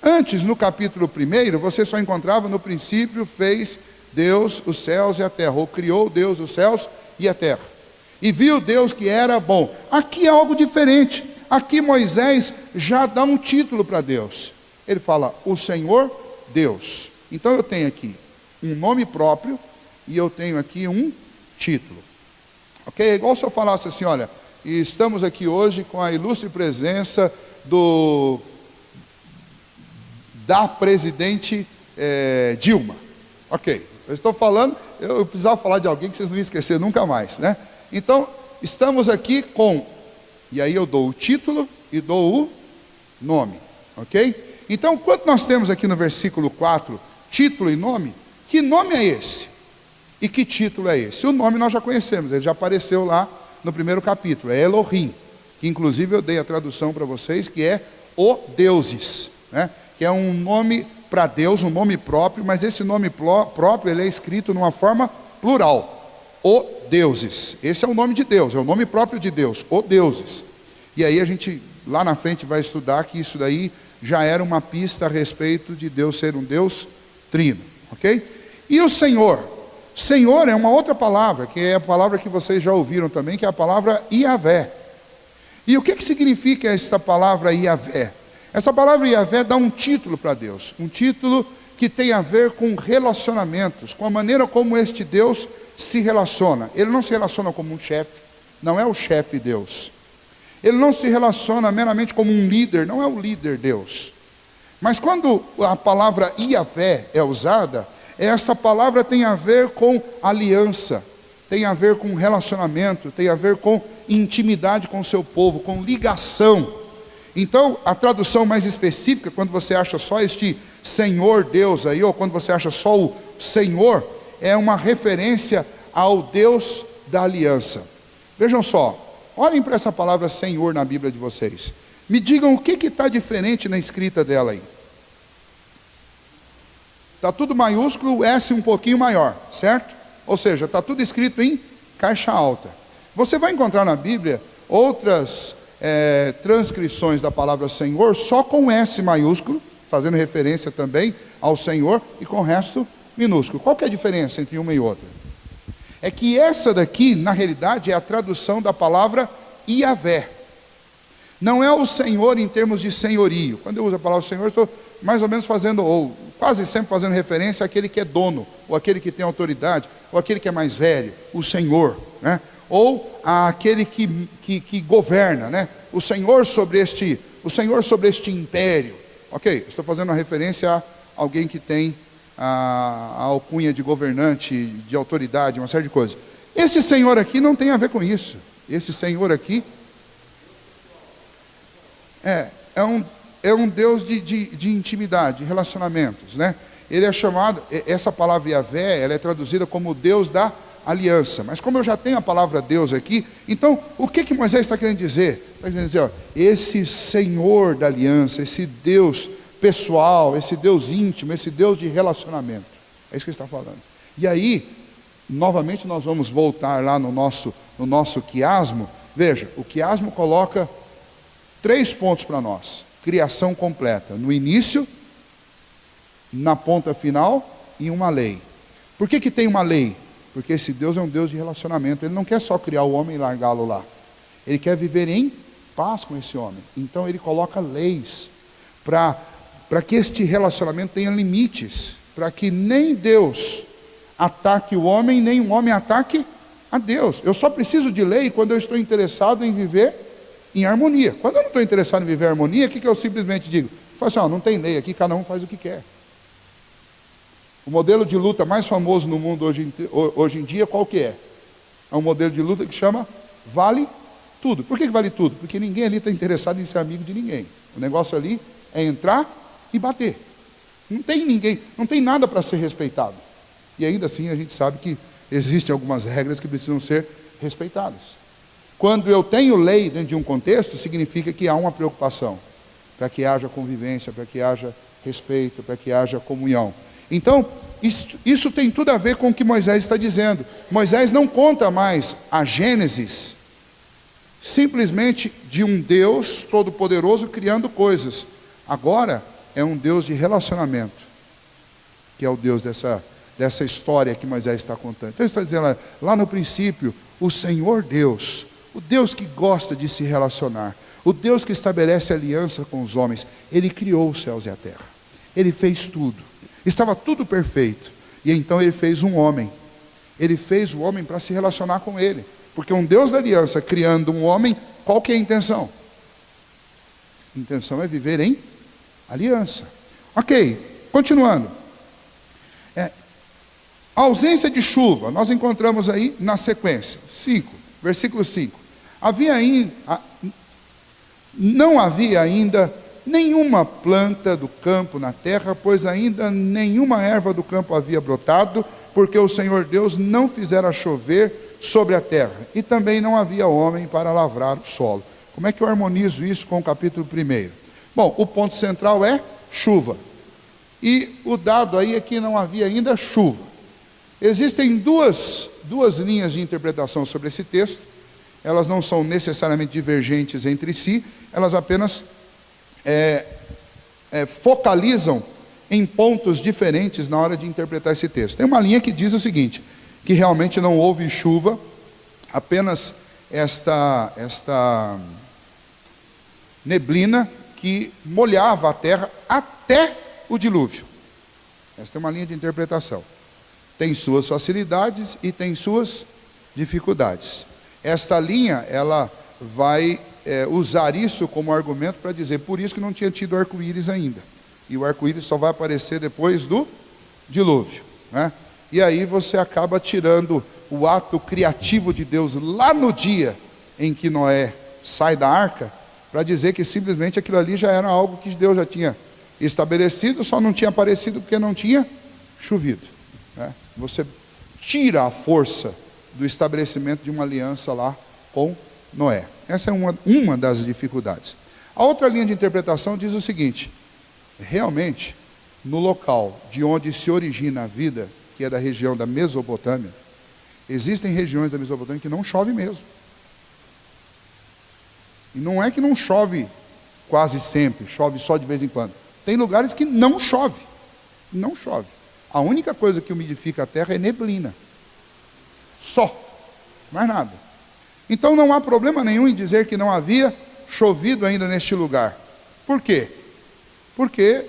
antes no capítulo 1, você só encontrava no princípio fez Deus os céus e a terra, ou criou Deus os céus e a terra. E viu Deus que era bom. Aqui é algo diferente. Aqui Moisés já dá um título para Deus. Ele fala, o Senhor Deus. Então eu tenho aqui um nome próprio e eu tenho aqui um título. Ok? É igual se eu falasse assim, olha, estamos aqui hoje com a ilustre presença da presidente Dilma. Ok, eu estou falando, eu precisava falar de alguém que vocês não iam esquecer nunca mais, né? Então, estamos aqui com, e aí eu dou o título e dou o nome, ok? Então, quando nós temos aqui no versículo 4, título e nome, que nome é esse? E que título é esse? O nome nós já conhecemos, ele já apareceu lá no primeiro capítulo, é Elohim, que inclusive eu dei a tradução para vocês, que é o deuses, né? Que é um nome para Deus, um nome próprio, mas esse nome próprio, ele é escrito numa forma plural, o deuses. Esse é o nome de Deus, é o nome próprio de Deus, o deuses. E aí a gente, lá na frente, vai estudar que isso daí já era uma pista a respeito de Deus ser um Deus trino, ok? E o Senhor? Senhor é uma outra palavra, que é a palavra que vocês já ouviram também, que é a palavra Iavé. E o que significa esta palavra Iavé? Essa palavra Iavé dá um título para Deus, um título que tem a ver com relacionamentos, com a maneira como este Deus se relaciona. Ele não se relaciona como um chefe, não é o chefe Deus. Ele não se relaciona meramente como um líder, não é o líder Deus. Mas quando a palavra Iavé é usada, essa palavra tem a ver com aliança, tem a ver com relacionamento, tem a ver com intimidade com o seu povo, com ligação. Então, a tradução mais específica, quando você acha só este Senhor Deus aí, ou quando você acha só o Senhor, é uma referência ao Deus da aliança. Vejam só, olhem para essa palavra Senhor na Bíblia de vocês. Me digam o que está diferente na escrita dela aí. Está tudo maiúsculo, S um pouquinho maior, certo? Ou seja, está tudo escrito em caixa alta. Você vai encontrar na Bíblia outras transcrições da palavra Senhor só com S maiúsculo, fazendo referência também ao Senhor, e com o resto minúsculo. Qual que é a diferença entre uma e outra? É que essa daqui, na realidade, é a tradução da palavra Iavé. Não é o Senhor em termos de senhorio. Quando eu uso a palavra Senhor, eu estou mais ou menos fazendo, ou quase sempre fazendo referência àquele que é dono, ou aquele que tem autoridade, ou aquele que é mais velho, o Senhor, né? Ou àquele que governa, né? O Senhor sobre este império. Ok, estou fazendo uma referência a alguém que tem a alcunha de governante, de autoridade, uma série de coisas. Esse Senhor aqui não tem a ver com isso. Esse Senhor aqui é um Deus de intimidade, de relacionamentos, né? Ele é chamado, essa palavra Iavé, ela é traduzida como Deus da aliança. Mas como eu já tenho a palavra Deus aqui, então o que Moisés está querendo dizer? Está querendo dizer, ó, esse Senhor da aliança, esse Deus pessoal, esse Deus íntimo, esse Deus de relacionamento. É isso que ele está falando. E aí, novamente nós vamos voltar lá no nosso quiasmo. Veja, o quiasmo coloca 3 pontos para nós. Criação completa, no início, na ponta final e uma lei. Por que tem uma lei? Porque esse Deus é um Deus de relacionamento. Ele não quer só criar o homem e largá-lo lá. Ele quer viver em paz com esse homem. Então ele coloca leis para que este relacionamento tenha limites, para que nem Deus ataque o homem, nem o homem ataque a Deus. Eu só preciso de lei quando eu estou interessado em viver em harmonia. Quando eu não estou interessado em viver em harmonia, o que eu simplesmente digo? Eu falo assim, não tem lei aqui, cada um faz o que quer. O modelo de luta mais famoso no mundo hoje em dia, qual que é? É um modelo de luta que chama vale tudo. Por que vale tudo? Porque ninguém ali está interessado em ser amigo de ninguém. O negócio ali é entrar e bater. Não tem ninguém, não tem nada para ser respeitado. E ainda assim a gente sabe que existem algumas regras que precisam ser respeitadas. Quando eu tenho lei dentro de um contexto, significa que há uma preocupação, para que haja convivência, para que haja respeito, para que haja comunhão. Então, isso tem tudo a ver com o que Moisés está dizendo. Moisés não conta mais a Gênesis simplesmente de um Deus todo-poderoso criando coisas. Agora é um Deus de relacionamento, que é o Deus dessa história que Moisés está contando. Então ele está dizendo, lá no princípio, o Senhor Deus, o Deus que gosta de se relacionar, o Deus que estabelece aliança com os homens, Ele criou os céus e a terra. Ele fez tudo. Estava tudo perfeito. E então Ele fez um homem. Ele fez o homem para se relacionar com Ele. Porque um Deus da aliança criando um homem, qual que é a intenção? A intenção é viver em aliança. Ok, continuando. A ausência de chuva, nós encontramos aí na sequência. 5, versículo 5. Não havia ainda nenhuma planta do campo na terra, pois ainda nenhuma erva do campo havia brotado, porque o Senhor Deus não fizera chover sobre a terra, e também não havia homem para lavrar o solo. Como é que eu harmonizo isso com o capítulo 1? Bom, o ponto central é chuva, e o dado aí é que não havia ainda chuva. Existem duas linhas de interpretação sobre esse texto. Elas não são necessariamente divergentes entre si, elas apenas focalizam em pontos diferentes na hora de interpretar esse texto. Tem uma linha que diz o seguinte, que realmente não houve chuva, apenas esta neblina que molhava a terra até o dilúvio. Esta é uma linha de interpretação. Tem suas facilidades e tem suas dificuldades. Esta linha, ela vai usar isso como argumento para dizer, por isso que não tinha tido arco-íris ainda. E o arco-íris só vai aparecer depois do dilúvio, né? E aí você acaba tirando o ato criativo de Deus lá no dia em que Noé sai da arca, para dizer que simplesmente aquilo ali já era algo que Deus já tinha estabelecido, só não tinha aparecido porque não tinha chovido, né? Você tira a força do estabelecimento de uma aliança lá com Noé. Essa é uma das dificuldades. A outra linha de interpretação diz o seguinte, realmente, no local de onde se origina a vida, que é da região da Mesopotâmia, existem regiões da Mesopotâmia que não chove mesmo. E não é que não chove quase sempre, chove só de vez em quando. Tem lugares que não chove, não chove. A única coisa que umidifica a terra é neblina. Só, mais nada. Então não há problema nenhum em dizer que não havia chovido ainda neste lugar. Por quê? Porque,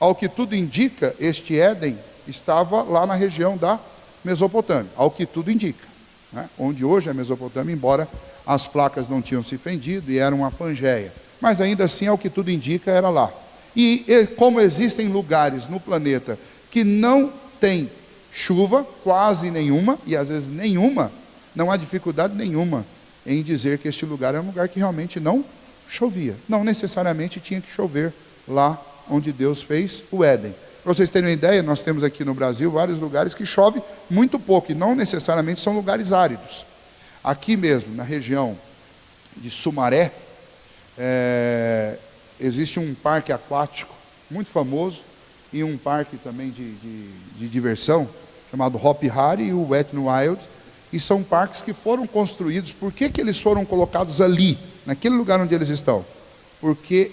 ao que tudo indica, este Éden estava lá na região da Mesopotâmia, ao que tudo indica, né? Onde hoje é a Mesopotâmia, embora as placas não tinham se fendido e era uma Pangeia, mas ainda assim, ao que tudo indica, era lá. E como existem lugares no planeta que não tem chuva, quase nenhuma, e às vezes nenhuma, não há dificuldade nenhuma em dizer que este lugar é um lugar que realmente não chovia. Não necessariamente tinha que chover lá onde Deus fez o Éden. Para vocês terem uma ideia, nós temos aqui no Brasil vários lugares que chove muito pouco, e não necessariamente são lugares áridos. Aqui mesmo, na região de Sumaré, existe um parque aquático muito famoso, e um parque também de diversão, chamado Hopi Hari e o Wet n Wild, e são parques que foram construídos. Por que eles foram colocados ali, naquele lugar onde eles estão? Porque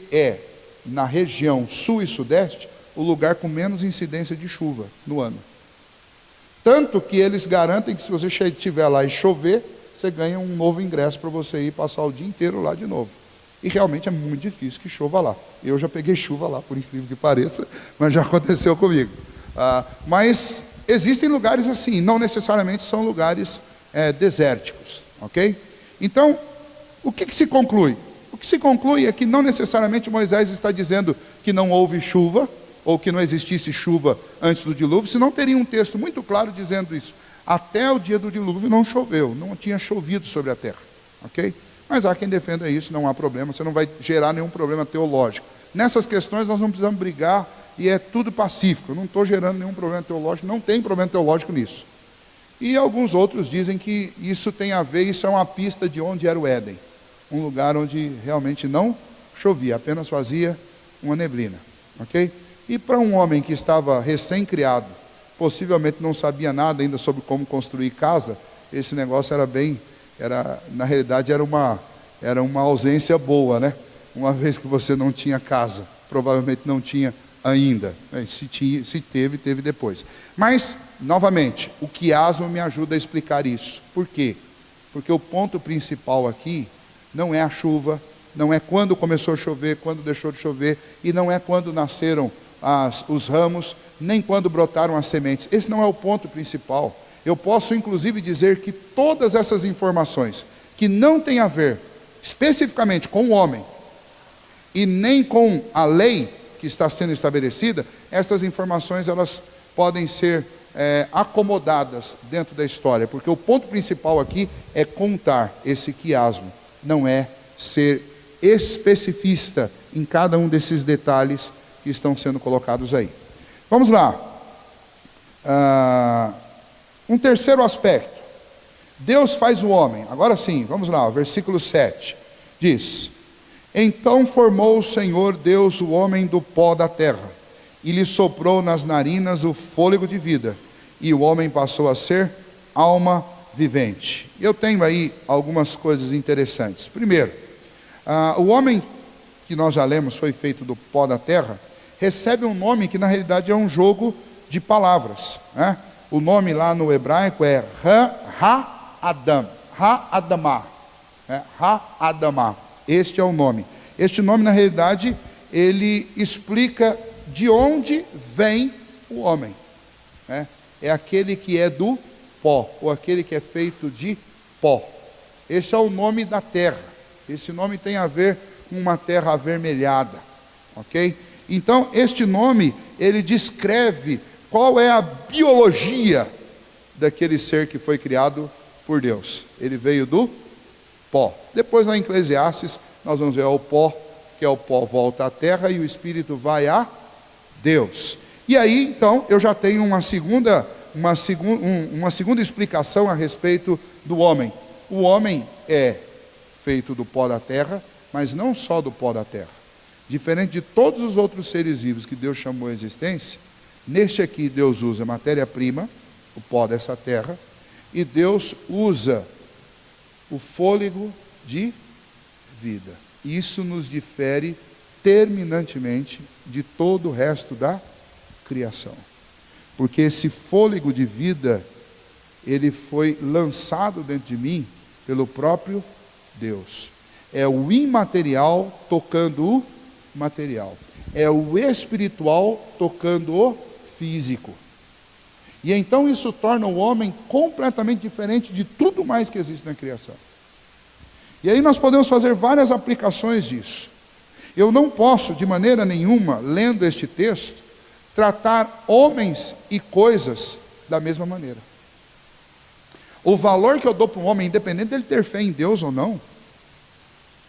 na região sul e sudeste, o lugar com menos incidência de chuva no ano. Tanto que eles garantem que se você estiver lá e chover, você ganha um novo ingresso para você ir passar o dia inteiro lá de novo. E realmente é muito difícil que chova lá. Eu já peguei chuva lá, por incrível que pareça, mas já aconteceu comigo. Mas existem lugares assim, não necessariamente são lugares desérticos, ok? Então, o que se conclui? O que se conclui é que não necessariamente Moisés está dizendo que não houve chuva, ou que não existisse chuva antes do dilúvio, senão teria um texto muito claro dizendo isso. Até o dia do dilúvio não choveu, não tinha chovido sobre a terra, ok? Mas há quem defenda isso, não há problema, você não vai gerar nenhum problema teológico. Nessas questões nós não precisamos brigar e é tudo pacífico, eu não estou gerando nenhum problema teológico, não tem problema teológico nisso. E alguns outros dizem que isso tem a ver, isso é uma pista de onde era o Éden, um lugar onde realmente não chovia, apenas fazia uma neblina, ok? E para um homem que estava recém-criado, possivelmente não sabia nada ainda sobre como construir casa, esse negócio na realidade era uma ausência boa, né? Uma vez que você não tinha casa, provavelmente não tinha ainda, se teve, teve depois. Mas, novamente, o quiasmo me ajuda a explicar isso. Por quê? Porque o ponto principal aqui não é a chuva, não é quando começou a chover, quando deixou de chover, e não é quando nasceram os ramos, nem quando brotaram as sementes. Esse não é o ponto principal. Eu posso inclusive dizer que todas essas informações, que não têm a ver especificamente com o homem, e nem com a lei que está sendo estabelecida, essas informações elas podem ser acomodadas dentro da história, porque o ponto principal aqui é contar esse quiasmo, não é ser especificista em cada um desses detalhes que estão sendo colocados aí. Vamos lá. Um terceiro aspecto. Deus faz o homem. Agora sim, vamos lá, versículo 7. Diz: então formou o Senhor Deus o homem do pó da terra, e lhe soprou nas narinas o fôlego de vida, e o homem passou a ser alma vivente. Eu tenho aí algumas coisas interessantes. Primeiro, o homem que nós já lemos foi feito do pó da terra, recebe um nome que na realidade é um jogo de palavras, né? O nome lá no hebraico é Ha-Adam, Ha-Adamah, Ha-Adamah, este é o nome. Este nome na realidade, ele explica de onde vem o homem, né? É aquele que é do pó, ou aquele que é feito de pó. Esse é o nome da terra, esse nome tem a ver com uma terra avermelhada, ok? Então, este nome, ele descreve qual é a biologia daquele ser que foi criado por Deus. Ele veio do pó. Depois, na Eclesiastes, nós vamos ver o pó, que é o pó volta à terra e o espírito vai a Deus. E aí, então, eu já tenho uma segunda explicação a respeito do homem. O homem é feito do pó da terra, mas não só do pó da terra. Diferente de todos os outros seres vivos que Deus chamou à existência, neste aqui Deus usa matéria-prima, o pó dessa terra, e Deus usa o fôlego de vida. Isso nos difere terminantemente de todo o resto da criação. Porque esse fôlego de vida, ele foi lançado dentro de mim pelo próprio Deus. É o imaterial tocando o material. É o espiritual tocando o físico. E então isso torna o homem completamente diferente de tudo mais que existe na criação. E aí nós podemos fazer várias aplicações disso. Eu não posso, de maneira nenhuma, lendo este texto, tratar homens e coisas da mesma maneira. O valor que eu dou para um homem, independente dele ter fé em Deus ou não,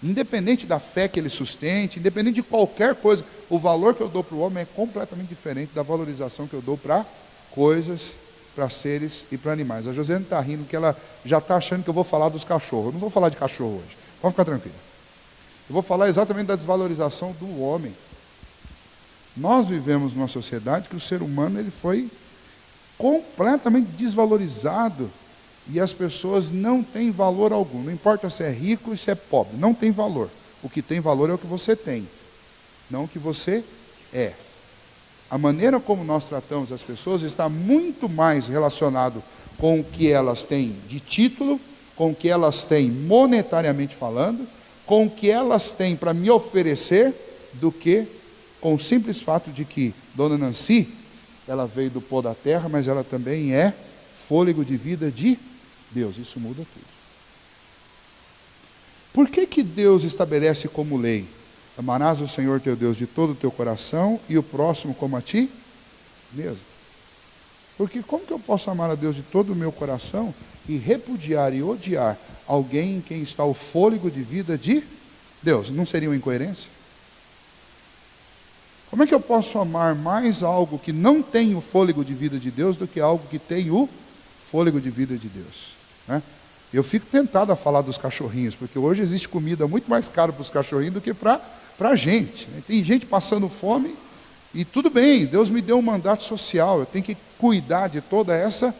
independente da fé que ele sustente, independente de qualquer coisa, o valor que eu dou para o homem é completamente diferente da valorização que eu dou para coisas, para seres e para animais. A Josiane está rindo que ela já está achando que eu vou falar dos cachorros. Eu não vou falar de cachorro hoje, pode ficar tranquilo. Eu vou falar exatamente da desvalorização do homem. Nós vivemos numa sociedade que o ser humano ele foi completamente desvalorizado. E as pessoas não têm valor algum. Não importa se é rico ou se é pobre. Não tem valor. O que tem valor é o que você tem, não o que você é. A maneira como nós tratamos as pessoas está muito mais relacionado com o que elas têm de título, com o que elas têm monetariamente falando, com o que elas têm para me oferecer, do que com o simples fato de que Dona Nancy ela veio do pó da terra, mas ela também é fôlego de vida de Deus. Isso muda tudo. Por que Deus estabelece como lei? Amarás o Senhor teu Deus de todo o teu coração e o próximo como a ti mesmo. Porque como que eu posso amar a Deus de todo o meu coração e repudiar e odiar alguém em quem está o fôlego de vida de Deus? Não seria uma incoerência? Como é que eu posso amar mais algo que não tem o fôlego de vida de Deus do que algo que tem o fôlego de vida de Deus? Né? Eu fico tentado a falar dos cachorrinhos, porque hoje existe comida muito mais cara para os cachorrinhos do que para a gente. Né? Tem gente passando fome e tudo bem, Deus me deu um mandato social, eu tenho que cuidar de toda essa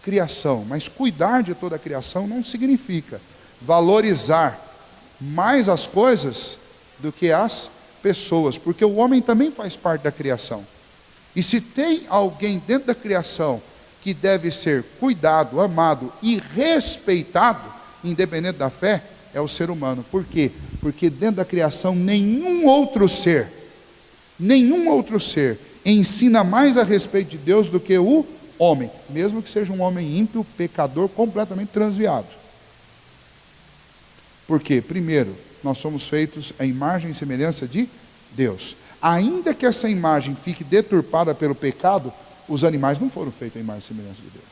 criação. Mas cuidar de toda a criação não significa valorizar mais as coisas do que as pessoas, porque o homem também faz parte da criação. E se tem alguém dentro da criação que deve ser cuidado, amado e respeitado, independente da fé, é o ser humano. Por quê? Porque dentro da criação nenhum outro ser ensina mais a respeito de Deus do que o homem, mesmo que seja um homem ímpio, pecador, completamente transviado. Por quê? Primeiro, nós somos feitos à imagem e semelhança de Deus. Ainda que essa imagem fique deturpada pelo pecado, os animais não foram feitos à imagem e semelhança de Deus.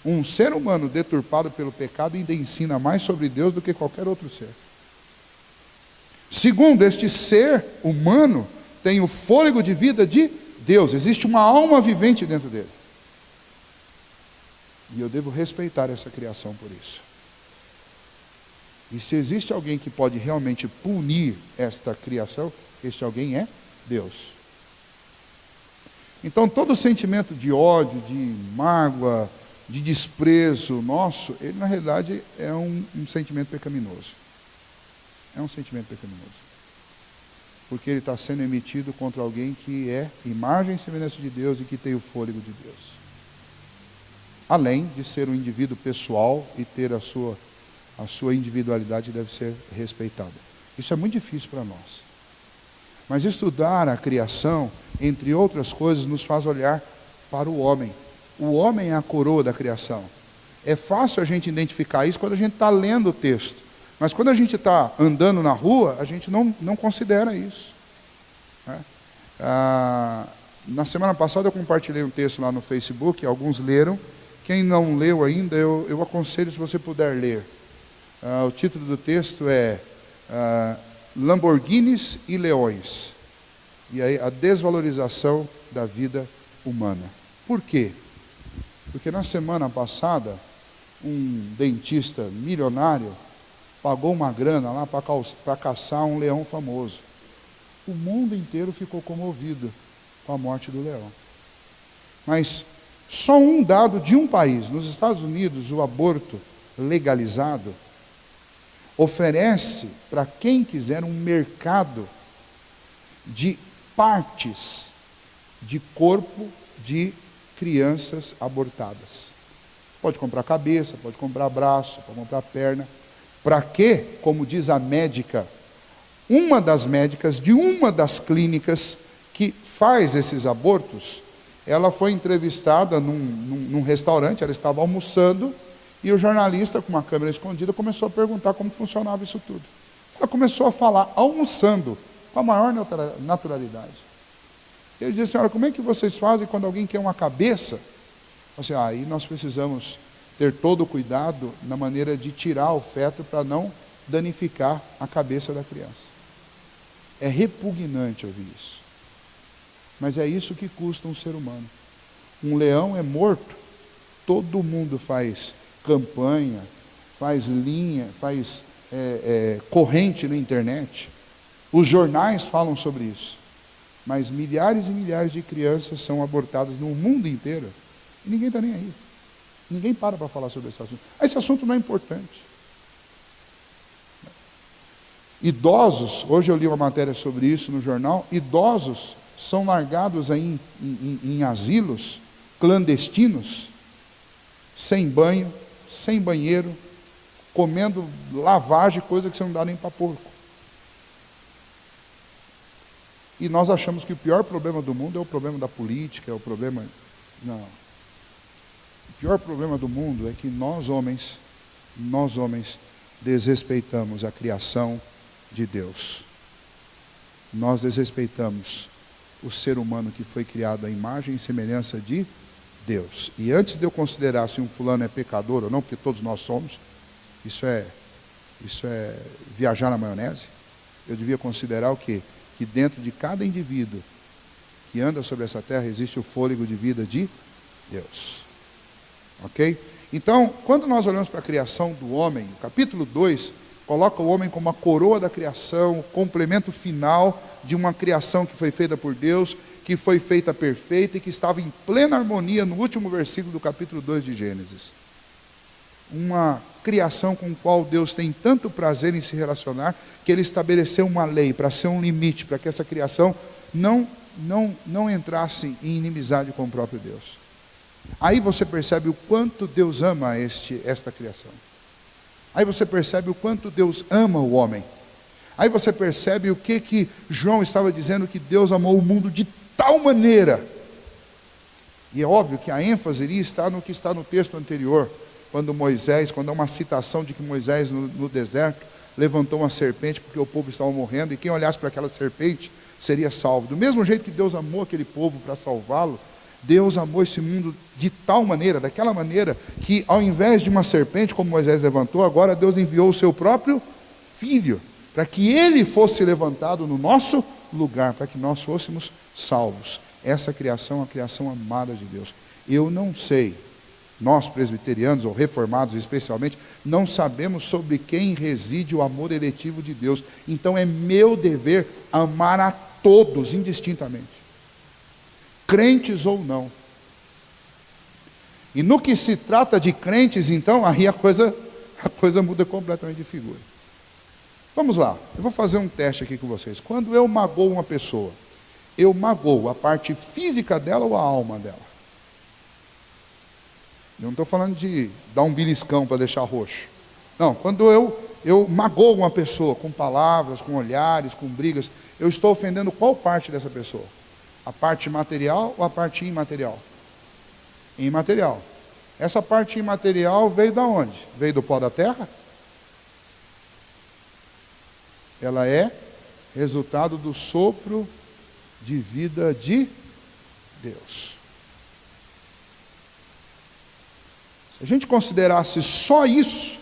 Um ser humano deturpado pelo pecado ainda ensina mais sobre Deus do que qualquer outro ser. Segundo, este ser humano tem o fôlego de vida de Deus. Existe uma alma vivente dentro dele. E eu devo respeitar essa criação por isso. E se existe alguém que pode realmente punir esta criação, este alguém é Deus. Então todo sentimento de ódio, de mágoa, de desprezo nosso, ele na realidade é um sentimento pecaminoso. É um sentimento pecaminoso. Porque ele está sendo emitido contra alguém que é imagem e semelhança de Deus e que tem o fôlego de Deus. Além de ser um indivíduo pessoal e ter a sua individualidade deve ser respeitada. Isso é muito difícil para nós. Mas estudar a criação, entre outras coisas, nos faz olhar para o homem. O homem é a coroa da criação. É fácil a gente identificar isso quando a gente está lendo o texto. Mas quando a gente está andando na rua, a gente não considera isso. Né? Na semana passada eu compartilhei um texto lá no Facebook, alguns leram. Quem não leu ainda, eu aconselho se você puder ler. O título do texto é Lamborghinis e Leões. E aí a desvalorização da vida humana. Por quê? Porque na semana passada, um dentista milionário pagou uma grana lá para caçar um leão famoso. O mundo inteiro ficou comovido com a morte do leão. Mas só um dado de um país, nos Estados Unidos, o aborto legalizado, oferece para quem quiser um mercado de partes de corpo de crianças abortadas. Pode comprar cabeça, pode comprar braço, pode comprar perna. Para quê? Como diz a médica, uma das médicas de uma das clínicas que faz esses abortos, ela foi entrevistada num restaurante, ela estava almoçando, e o jornalista, com uma câmera escondida, começou a perguntar como funcionava isso tudo. Ela começou a falar, almoçando, com a maior naturalidade. Ele disse, senhora, como é que vocês fazem quando alguém quer uma cabeça? Assim, aí nós precisamos ter todo o cuidado na maneira de tirar o feto para não danificar a cabeça da criança. É repugnante ouvir isso. Mas é isso que custa um ser humano. Um leão é morto, todo mundo faz campanha, faz linha, faz corrente na internet. Os jornais falam sobre isso. Mas milhares e milhares de crianças são abortadas no mundo inteiro. E ninguém está nem aí. Ninguém para falar sobre esse assunto. Esse assunto não é importante. Idosos, hoje eu li uma matéria sobre isso no jornal, idosos são largados aí em asilos clandestinos, sem banho, sem banheiro, comendo lavagem, coisa que você não dá nem para porco. E nós achamos que o pior problema do mundo é o problema da política, é o problema... Não. O pior problema do mundo é que nós homens, desrespeitamos a criação de Deus. Nós desrespeitamos o ser humano que foi criado à imagem e semelhança de Deus. E antes de eu considerar se um fulano é pecador ou não, porque todos nós somos, isso é viajar na maionese, eu devia considerar o quê? Que dentro de cada indivíduo que anda sobre essa terra existe o fôlego de vida de Deus. Ok? Então, quando nós olhamos para a criação do homem, o capítulo 2 coloca o homem como a coroa da criação, o complemento final de uma criação que foi feita por Deus, que foi feita perfeita e que estava em plena harmonia no último versículo do capítulo 2 de Gênesis. Uma criação com a qual Deus tem tanto prazer em se relacionar, que Ele estabeleceu uma lei para ser um limite, para que essa criação não entrasse em inimizade com o próprio Deus. Aí você percebe o quanto Deus ama esta criação. Aí você percebe o quanto Deus ama o homem. Aí você percebe o que João estava dizendo, que Deus amou o mundo de tal maneira. E é óbvio que a ênfase iria estar no que está no texto anterior, quando há uma citação de que Moisés no deserto levantou uma serpente porque o povo estava morrendo, e quem olhasse para aquela serpente seria salvo. Do mesmo jeito que Deus amou aquele povo para salvá-lo, Deus amou esse mundo de tal maneira, daquela maneira, que ao invés de uma serpente, como Moisés levantou, agora Deus enviou o seu próprio Filho, para que ele fosse levantado no nosso lugar, para que nós fôssemos salvos. Essa criação é a criação amada de Deus. Eu não sei, nós presbiterianos ou reformados especialmente, não sabemos sobre quem reside o amor eletivo de Deus. Então é meu dever amar a todos indistintamente, crentes ou não. E no que se trata de crentes, então, aí a coisa muda completamente de figura. Vamos lá, eu vou fazer um teste aqui com vocês. Quando eu magoo uma pessoa, eu magoo a parte física dela ou a alma dela? Eu não estou falando de dar um beliscão para deixar roxo. Não, quando eu magoo uma pessoa com palavras, com olhares, com brigas, eu estou ofendendo qual parte dessa pessoa? A parte material ou a parte imaterial? Imaterial. Essa parte imaterial veio da onde? Veio do pó da terra? Ela é resultado do sopro de vida de Deus. Se a gente considerasse só isso,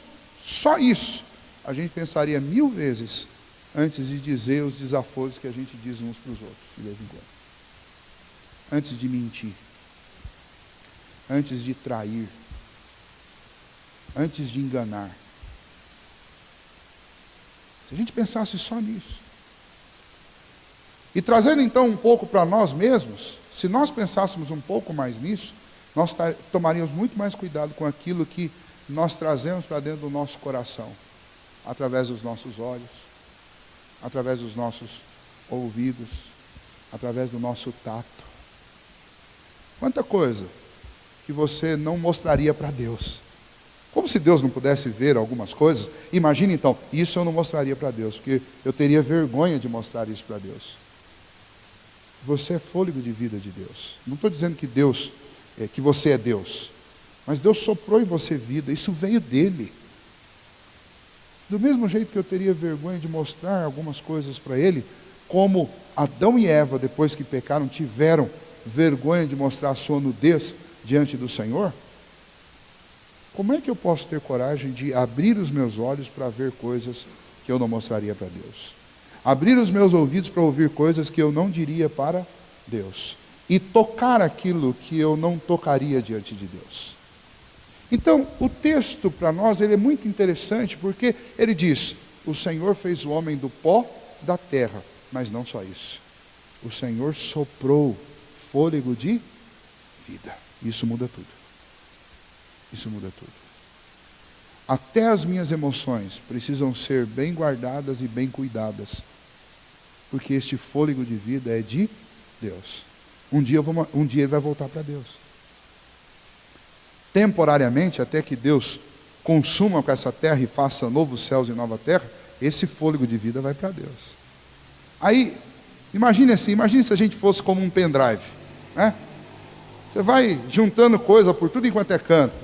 a gente pensaria 1000 vezes antes de dizer os desaforos que a gente diz uns para os outros, de vez em quando. Antes de mentir, antes de trair, antes de enganar. Se a gente pensasse só nisso. E trazendo então um pouco para nós mesmos, se nós pensássemos um pouco mais nisso, nós tomaríamos muito mais cuidado com aquilo que nós trazemos para dentro do nosso coração, através dos nossos olhos, através dos nossos ouvidos, através do nosso tato. Quanta coisa que você não mostraria para Deus. Como se Deus não pudesse ver algumas coisas. Imagine então, isso eu não mostraria para Deus, porque eu teria vergonha de mostrar isso para Deus. Você é fôlego de vida de Deus. Não estou dizendo que que você é Deus, mas Deus soprou em você vida, isso veio dele. Do mesmo jeito que eu teria vergonha de mostrar algumas coisas para Ele, como Adão e Eva, depois que pecaram, tiveram vergonha de mostrar a sua nudez diante do Senhor, como é que eu posso ter coragem de abrir os meus olhos para ver coisas que eu não mostraria para Deus? Abrir os meus ouvidos para ouvir coisas que eu não diria para Deus. E tocar aquilo que eu não tocaria diante de Deus. Então, o texto para nós ele é muito interessante, porque ele diz, o Senhor fez o homem do pó da terra, mas não só isso. O Senhor soprou fôlego de vida. Isso muda tudo. Isso muda tudo. Até as minhas emoções precisam ser bem guardadas e bem cuidadas, porque este fôlego de vida é de Deus. Um dia ele vai voltar para Deus. Temporariamente, até que Deus consuma com essa terra e faça novos céus e nova terra, esse fôlego de vida vai para Deus. Aí, Imagine assim, imagine se a gente fosse como um pendrive, né? Você vai juntando coisa por tudo enquanto é canto.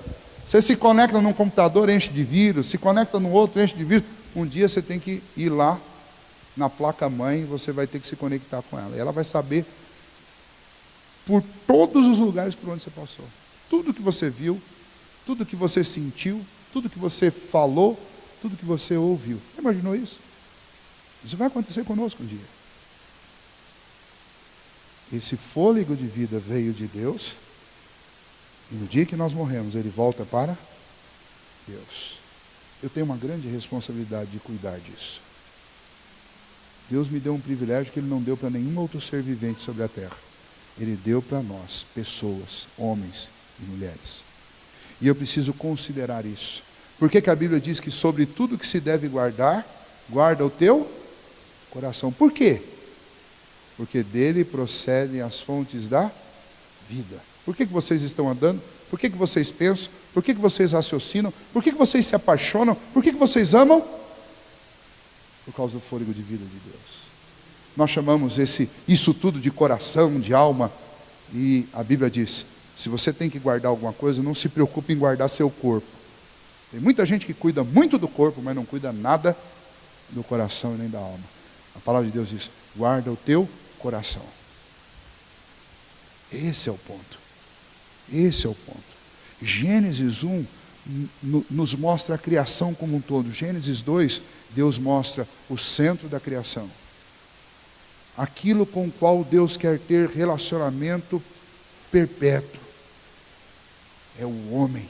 Você se conecta num computador, enche de vírus, se conecta no outro, enche de vírus. Um dia você tem que ir lá na placa-mãe, você vai ter que se conectar com ela. E ela vai saber por todos os lugares por onde você passou. Tudo que você viu, tudo que você sentiu, tudo que você falou, tudo que você ouviu. Imaginou isso? Isso vai acontecer conosco um dia. Esse fôlego de vida veio de Deus, e no dia que nós morremos, ele volta para Deus. Eu tenho uma grande responsabilidade de cuidar disso. Deus me deu um privilégio que Ele não deu para nenhum outro ser vivente sobre a terra. Ele deu para nós, pessoas, homens e mulheres. E eu preciso considerar isso. Por que a Bíblia diz que sobre tudo que se deve guardar, guarda o teu coração? Por quê? Porque dele procedem as fontes da vida. Por que vocês estão andando? Por que vocês pensam? Por que vocês raciocinam? Por que vocês se apaixonam? Por que vocês amam? Por causa do fôlego de vida de Deus. Nós chamamos isso tudo de coração, de alma. E a Bíblia diz, se você tem que guardar alguma coisa, não se preocupe em guardar seu corpo. Tem muita gente que cuida muito do corpo, mas não cuida nada do coração e nem da alma. A palavra de Deus diz, guarda o teu coração. Esse é o ponto. Esse é o ponto. Gênesis 1 nos mostra a criação como um todo. Gênesis 2, Deus mostra o centro da criação. Aquilo com o qual Deus quer ter relacionamento perpétuo. É o homem.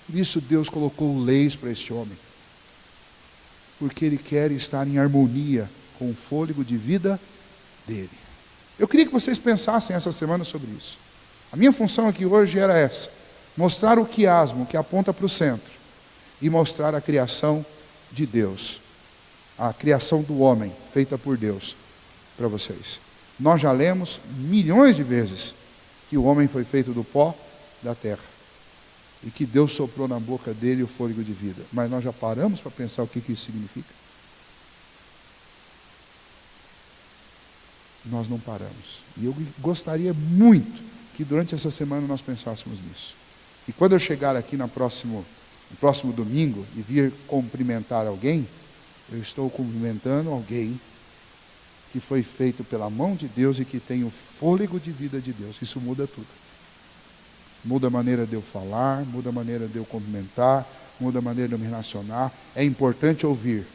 Por isso Deus colocou leis para este homem. Porque Ele quer estar em harmonia com o fôlego de vida dele. Eu queria que vocês pensassem essa semana sobre isso. A minha função aqui hoje era essa. Mostrar o quiasmo que aponta para o centro. E mostrar a criação de Deus. A criação do homem, feita por Deus, para vocês. Nós já lemos milhões de vezes que o homem foi feito do pó da terra. E que Deus soprou na boca dele o fôlego de vida. Mas nós já paramos para pensar o que isso significa? Nós não paramos. E eu gostaria muito que durante essa semana nós pensássemos nisso. E quando eu chegar aqui no próximo domingo e vir cumprimentar alguém, eu estou cumprimentando alguém que foi feito pela mão de Deus e que tem o fôlego de vida de Deus. Isso muda tudo. Muda a maneira de eu falar, muda a maneira de eu cumprimentar, muda a maneira de eu me relacionar. É importante ouvir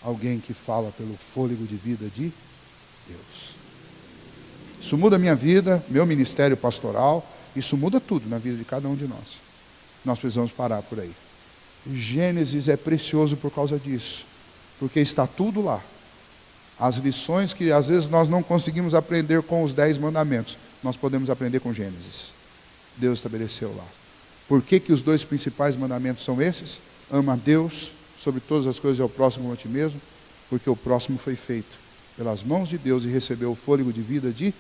alguém que fala pelo fôlego de vida de Deus. Isso muda a minha vida, meu ministério pastoral, isso muda tudo na vida de cada um de nós. Nós precisamos parar por aí. Gênesis é precioso por causa disso, porque está tudo lá. As lições que às vezes nós não conseguimos aprender com os 10 mandamentos, nós podemos aprender com Gênesis. Deus estabeleceu lá. Por que os 2 principais mandamentos são esses? Ama a Deus sobre todas as coisas e ao próximo como a ti mesmo, porque o próximo foi feito pelas mãos de Deus e recebeu o fôlego de vida de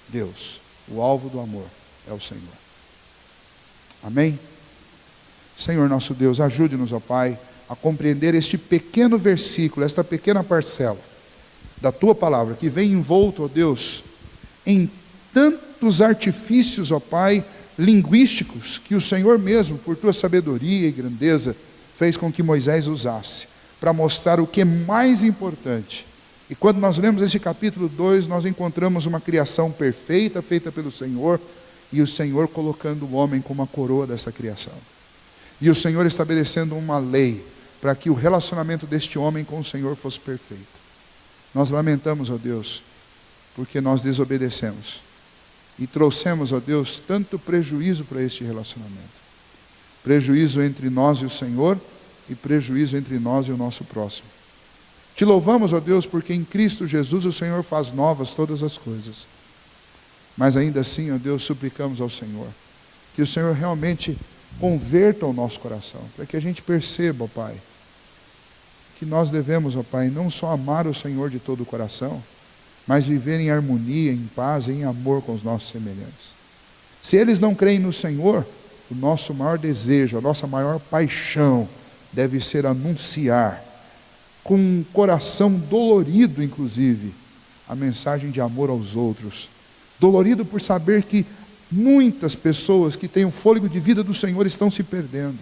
Deus. O alvo do amor é o Senhor. Amém? Senhor nosso Deus, ajude-nos, ó Pai, a compreender este pequeno versículo, esta pequena parcela da Tua palavra, que vem envolto, ó Deus, em tantos artifícios, ó Pai, linguísticos, que o Senhor mesmo, por Tua sabedoria e grandeza, fez com que Moisés usasse, para mostrar o que é mais importante. E quando nós lemos esse capítulo 2, nós encontramos uma criação perfeita, feita pelo Senhor, e o Senhor colocando o homem como a coroa dessa criação. E o Senhor estabelecendo uma lei, para que o relacionamento deste homem com o Senhor fosse perfeito. Nós lamentamos, ó Deus, porque nós desobedecemos. E trouxemos, ó Deus, tanto prejuízo para este relacionamento. Prejuízo entre nós e o Senhor, e prejuízo entre nós e o nosso próximo. Te louvamos, ó Deus, porque em Cristo Jesus o Senhor faz novas todas as coisas. Mas ainda assim, ó Deus, suplicamos ao Senhor, que o Senhor realmente converta o nosso coração, para que a gente perceba, ó Pai, que nós devemos, ó Pai, não só amar o Senhor de todo o coração, mas viver em harmonia, em paz, em amor com os nossos semelhantes. Se eles não creem no Senhor, o nosso maior desejo, a nossa maior paixão deve ser anunciar, com um coração dolorido, inclusive, a mensagem de amor aos outros. Dolorido por saber que muitas pessoas que têm o fôlego de vida do Senhor estão se perdendo.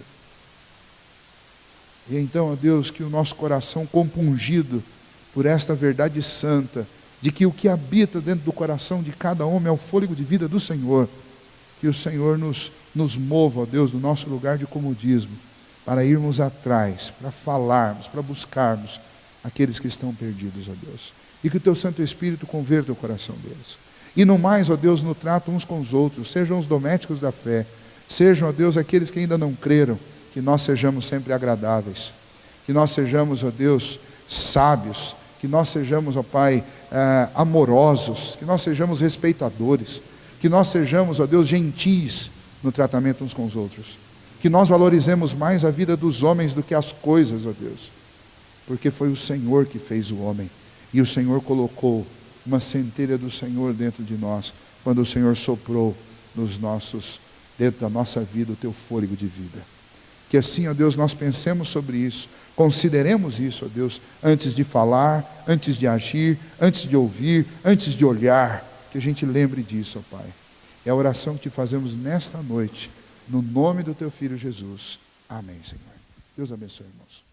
E então, ó Deus, que o nosso coração compungido por esta verdade santa, de que o que habita dentro do coração de cada homem é o fôlego de vida do Senhor, que o Senhor nos mova, ó Deus, do nosso lugar de comodismo, para irmos atrás, para falarmos, para buscarmos aqueles que estão perdidos, ó Deus. E que o Teu Santo Espírito converta o coração deles. E no mais, ó Deus, no trato uns com os outros, sejam os domésticos da fé, sejam, ó Deus, aqueles que ainda não creram, que nós sejamos sempre agradáveis, que nós sejamos, ó Deus, sábios, que nós sejamos, ó Pai, amorosos, que nós sejamos respeitadores, que nós sejamos, ó Deus, gentis no tratamento uns com os outros, que nós valorizemos mais a vida dos homens do que as coisas, ó Deus, porque foi o Senhor que fez o homem, e o Senhor colocou uma centelha do Senhor dentro de nós, quando o Senhor soprou dentro da nossa vida o Teu fôlego de vida. Que assim, ó Deus, nós pensemos sobre isso, consideremos isso, ó Deus, antes de falar, antes de agir, antes de ouvir, antes de olhar, que a gente lembre disso, ó Pai. É a oração que te fazemos nesta noite, no nome do Teu Filho Jesus. Amém, Senhor. Deus abençoe, irmãos.